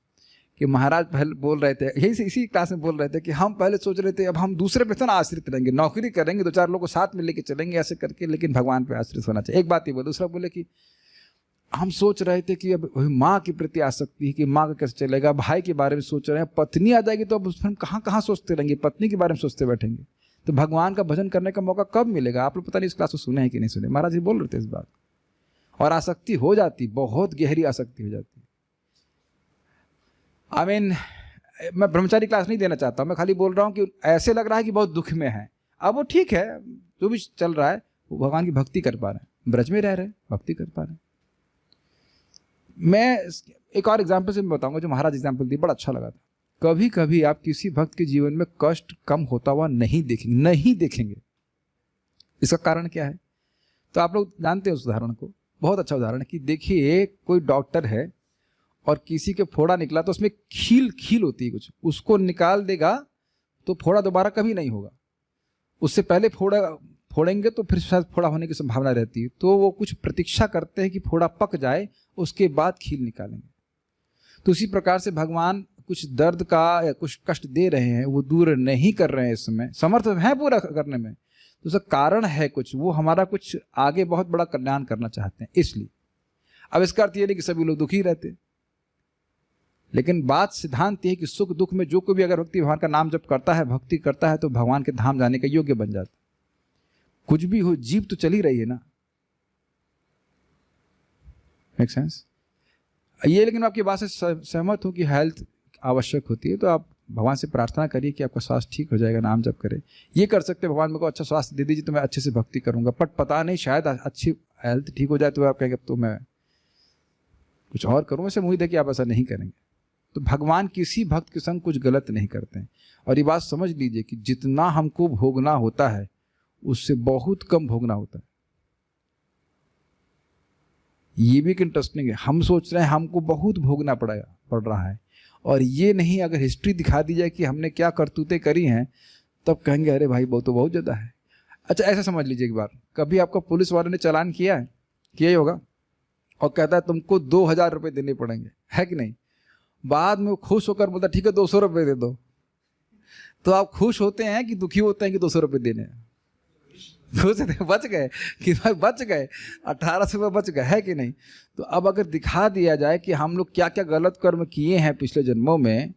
कि महाराज पहले बोल रहे थे, यही इसी क्लास में बोल रहे थे कि हम पहले सोच रहे थे अब हम दूसरे पे ना आश्रित रहेंगे, नौकरी करेंगे, 2-4 लोगों को साथ में लेके चलेंगे ऐसे करके, लेकिन भगवान पे आश्रित होना चाहिए। एक बात ये बोले। दूसरा बोले कि हम सोच रहे थे कि अब माँ के प्रति आसक्ति है कि माँ का कैसे चलेगा, भाई के बारे में सोच रहे हैं, पत्नी आ जाएगी तो अब उसमें हम कहाँ सोचते रहेंगे, पत्नी के बारे में सोचते बैठेंगे, तो भगवान का भजन करने का मौका कब मिलेगा? आप लोग पता नहीं इस क्लास को सुने हैं कि नहीं सुने, महाराज जी बोल रहे थे इस बात। और आसक्ति हो जाती, बहुत गहरी आसक्ति हो जाती। आई मीन, मैं ब्रह्मचारी क्लास नहीं देना चाहता, मैं खाली बोल रहा हूँ कि ऐसे लग रहा है कि बहुत दुख में है। अब वो ठीक है, जो भी चल रहा है वो भगवान की भक्ति कर पा रहे हैं, ब्रज में रह रहे हैं, भक्ति कर पा रहे हैं। मैं एक और एग्जाम्पल से बताऊंगा, जो महाराज एग्जाम्पल दिए, बड़ा अच्छा लगा था। कभी कभी आप किसी भक्त के जीवन में कष्ट कम होता हुआ नहीं देखेंगे। इसका कारण क्या है? तो आप लोग जानते हैं उस उदाहरण को, बहुत अच्छा उदाहरण है कि देखिए, कोई डॉक्टर है और किसी के फोड़ा निकला तो उसमें खील होती है कुछ, उसको निकाल देगा तो फोड़ा दोबारा कभी नहीं होगा। उससे पहले फोड़ेंगे तो फिर शायद फोड़ा होने की संभावना रहती है, तो वो कुछ प्रतीक्षा करते हैं कि फोड़ा पक जाए, उसके बाद खील निकालेंगे। तो उसी प्रकार से भगवान कुछ दर्द का या कुछ कष्ट दे रहे हैं, वो दूर नहीं कर रहे हैं, इस समय समर्थ है पूरा करने में, तो उसका कारण है कुछ, वो हमारा कुछ आगे बहुत बड़ा कल्याण करना चाहते हैं, इसलिए। अब इसका अर्थ ये नहीं कि सभी लोग दुखी रहते, लेकिन बात सिद्धांत ये है कि सुख दुख में जो कोई भी अगर व्यक्ति भगवान का नाम जप करता है, भक्ति करता है, तो भगवान के धाम जाने का योग्य बन जाता है। कुछ भी हो, जीव तो चल ही रही है ना, मेक सेंस ये। लेकिन आपकी बात से सहमत हूं कि हेल्थ आवश्यक होती है, तो आप भगवान से प्रार्थना करिए कि आपका स्वास्थ्य ठीक हो जाएगा, नाम जप करें। ये कर सकते हैं, भगवान मेरे को अच्छा स्वास्थ्य दे दीजिए तो मैं अच्छे से भक्ति करूंगा, बट पता नहीं शायद अच्छी हेल्थ ठीक हो जाए तो आप कहेंगे तो मैं कुछ और करूँ। वैसे उम्मीद है कि आप ऐसा नहीं करेंगे। तो भगवान किसी भक्त के संग कुछ गलत नहीं करते हैं। और ये बात समझ लीजिए कि जितना हमको भोगना होता है उससे बहुत कम भोगना होता है। ये भी एक इंटरेस्टिंग है, हम सोच रहे हैं हमको बहुत भोगना पड़ रहा है, और ये नहीं, अगर हिस्ट्री दिखा दी जाए कि हमने क्या करतूतें करी हैं, तब कहेंगे अरे भाई वो तो बहुत ज़्यादा है। अच्छा, ऐसा समझ लीजिए, एक बार कभी आपका पुलिस वाले ने चालान किया ही होगा, और कहता है तुमको 2000 रुपये देने पड़ेंगे, है कि नहीं? बाद में वो खुश होकर बोलता ठीक है 200 रुपये दे दो। तो आप खुश होते हैं कि दुखी होते हैं कि 200 रुपये देने हैं? घुस थे, बच गए कि भाई बच गए, 1800 रुपये बच गए, है कि नहीं। तो अब अगर दिखा दिया जाए कि हम लोग क्या क्या गलत कर्म किए हैं पिछले जन्मों में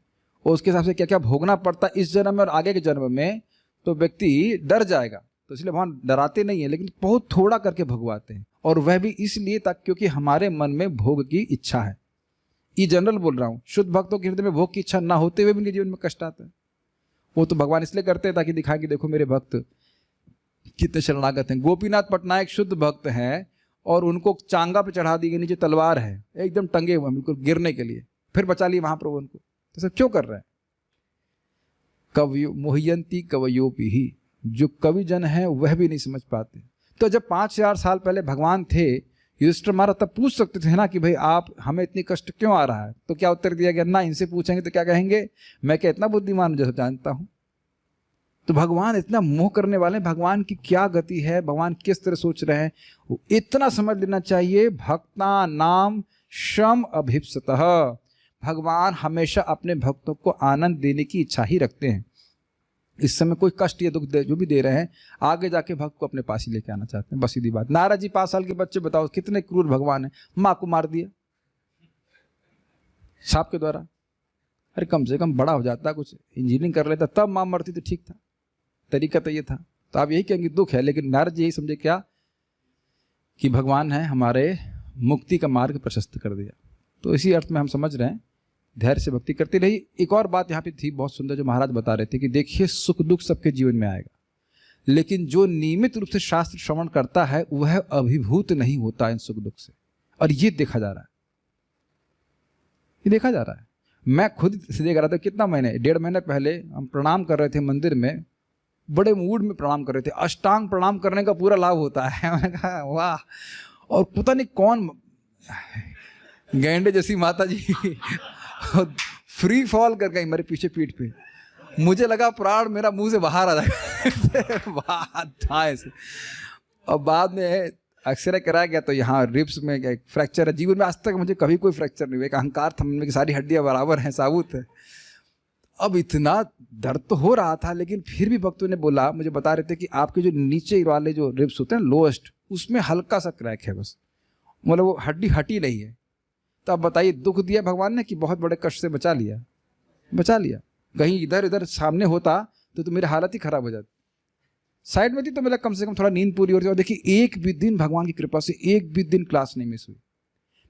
और उसके हिसाब से क्या क्या भोगना पड़ता है इस जन्म में और आगे के जन्म में, तो व्यक्ति डर जाएगा। तो इसलिए भगवान डराते नहीं है, लेकिन बहुत थोड़ा करके भगवाते हैं, और वह भी इसलिए तक क्योंकि हमारे मन में भोग की इच्छा है। ये जनरल बोल रहा हूँ, शुद्ध भक्तों के हृदय में भोग की इच्छा ना होते हुए भी उनके जीवन में कष्ट आता है। वो तो भगवान इसलिए करते हैं ताकि दिखाएं कि देखो मेरे भक्त कितने शरणागत हैं। गोपीनाथ पटनायक शुद्ध भक्त हैं और उनको चांगा पे चढ़ा दी गई, नीचे तलवार है, एकदम टंगे हुए बिल्कुल गिरने के लिए, फिर बचा लिए महाप्रभु उनको। तो सब क्यों कर रहे हैं? कवयो मोहयंती कवयोपी ही, जो कवि जन है वह भी नहीं समझ पाते। तो जब 5000 साल पहले भगवान थे, युधिष्ठिर महाराज तब पूछ सकते थे ना कि भाई आप हमें इतनी कष्ट क्यों आ रहा है। तो क्या उत्तर दिया गया? ना, इनसे पूछेंगे तो क्या कहेंगे, मैं क्या इतना बुद्धिमान हूं जैसा जानता हूं। तो भगवान इतना मोह करने वाले, भगवान की क्या गति है, भगवान किस तरह सोच रहे हैं, वो इतना समझ लेना चाहिए। भक्ता नाम शम अभिप्सतः, भगवान हमेशा अपने भक्तों को आनंद देने की इच्छा ही रखते हैं। इस समय कोई कष्ट या दुख जो भी दे रहे हैं, आगे जाके भक्त को अपने पास ही लेके आना चाहते हैं, बस सीधी बात। नारद जी 5 साल के बच्चे, बताओ कितने क्रूर भगवान है, माँ को मार दिया सांप के द्वारा। अरे कम से कम बड़ा हो जाता, कुछ इंजीनियरिंग कर लेता, तब माँ मरती तो ठीक था, तरीका तो ये था। तो आप यही कहेंगे दुख है, लेकिन नारद जी यही समझे क्या कि भगवान है हमारे मुक्ति का मार्ग प्रशस्त कर दिया। तो इसी अर्थ में हम समझ रहे हैं धैर्य से भक्ति करती रही। एक और बात यहाँ पे थी बहुत सुंदर जो महाराज बता रहे थे कि देखिए सुख दुख सबके जीवन में आएगा, लेकिन जो नियमित रूप से शास्त्र श्रवण करता है वह अभिभूत नहीं होता इन सुख दुख से। और ये देखा जा रहा है, ये देखा जा रहा है। मैं खुद से देख रहा था, कितना महीने 1.5 महीने पहले हम प्रणाम कर रहे थे मंदिर में, बड़े मूड में प्रणाम कर रहे थे। अष्टांग प्रणाम करने का पूरा लाभ होता है। मैंने कहा वाह। और पता नहीं कौन गैंडे जैसी माता जी फ्री फॉल कर गई मेरे पीछे पीठ पे, मुझे लगा प्राण मेरा मुंह से बाहर आ जाएगा। बात था ऐसे। और बाद में एक्सरे कराया गया तो यहाँ रिब्स में एक फ्रैक्चर है। जीवन में आज तक मुझे कभी कोई फ्रैक्चर नहीं हुआ। एक अहंकार था में कि सारी हड्डियां बराबर हैं, साबुत है। अब इतना दर्द तो हो रहा था, लेकिन फिर भी भक्तों ने बोला, मुझे बता रहे थे कि आपके जो नीचे वाले जो रिब्स होते हैं लोएस्ट, उसमें हल्का सा क्रैक है बस, मतलब वो हड्डी हटी नहीं है। तो अब बताइए दुख दिया भगवान ने कि बहुत बड़े कष्ट से बचा लिया? बचा लिया। कहीं इधर इधर सामने होता तो मेरी हालत ही खराब हो जाती। साइड में थी तो मेरा कम से कम थोड़ा नींद पूरी होती। और देखिए एक भी दिन भगवान की कृपा से एक भी दिन क्लास नहीं मिस हुई,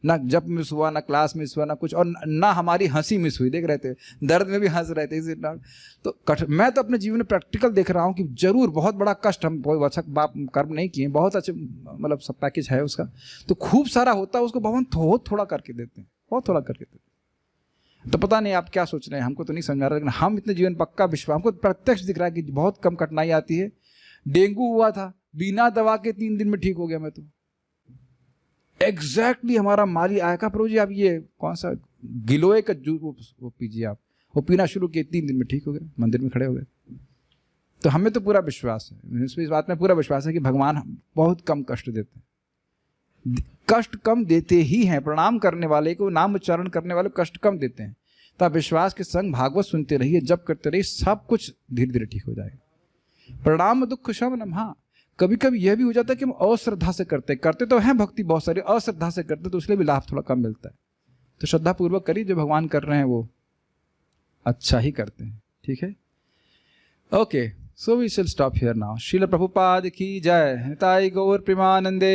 ना जप मिस हुआ, ना क्लास मिस हुआ, ना कुछ, और ना हमारी हंसी मिस हुई। देख रहे थे दर्द में भी हंस रहे थे। तो मैं तो अपने जीवन में प्रैक्टिकल देख रहा हूँ कि जरूर बहुत बड़ा कष्ट, हम बहुत अच्छा कर्म नहीं किए, बहुत अच्छे मतलब सब पैकेज है उसका, तो खूब सारा होता है, उसको भगवान बहुत थोड़ा करके देते हैं, बहुत थोड़ा करके देते हैं। तो पता नहीं आप क्या सोच रहे हैं, हमको तो नहीं समझ आ रहा, लेकिन हम इतने जीवन पक्का विश्वास, हमको प्रत्यक्ष दिख रहा है कि बहुत कम कठिनाई आती है। डेंगू हुआ था, बिना दवा के 3 दिन में ठीक हो गया मैं तो। एग्जैक्टली हमारा माली आया का, प्रभु जी आप ये कौन सा गिलोय का जूस वो पीजिए, आप वो पीना शुरू किए, 3 दिन में ठीक हो गए, मंदिर में खड़े हो गए। तो हमें तो पूरा विश्वास है, इस बात में पूरा विश्वास है कि भगवान बहुत कम कष्ट देते हैं, कष्ट कम देते ही हैं। प्रणाम करने वाले को, नाम उच्चारण करने वाले को कष्ट कम देते हैं। तो आप विश्वास के संग भागवत सुनते रहिए, जप करते रहिए, सब कुछ धीरे धीरे ठीक हो जाएगा। प्रणाम दुख शमनम। हाँ, कभी कभी यह भी हो जाता है कि हम अश्रद्धा से करते तो हैं भक्ति बहुत सारी, अश्रद्धा से करते तो उसलिए भी लाभ थोड़ा कम मिलता है। तो श्रद्धा पूर्वक करिए, जो भगवान कर रहे हैं वो अच्छा ही करते हैं। ठीक है, okay, so we will stop here now. Srila Prabhupada की जय। निताई गौर प्रेमानंदे।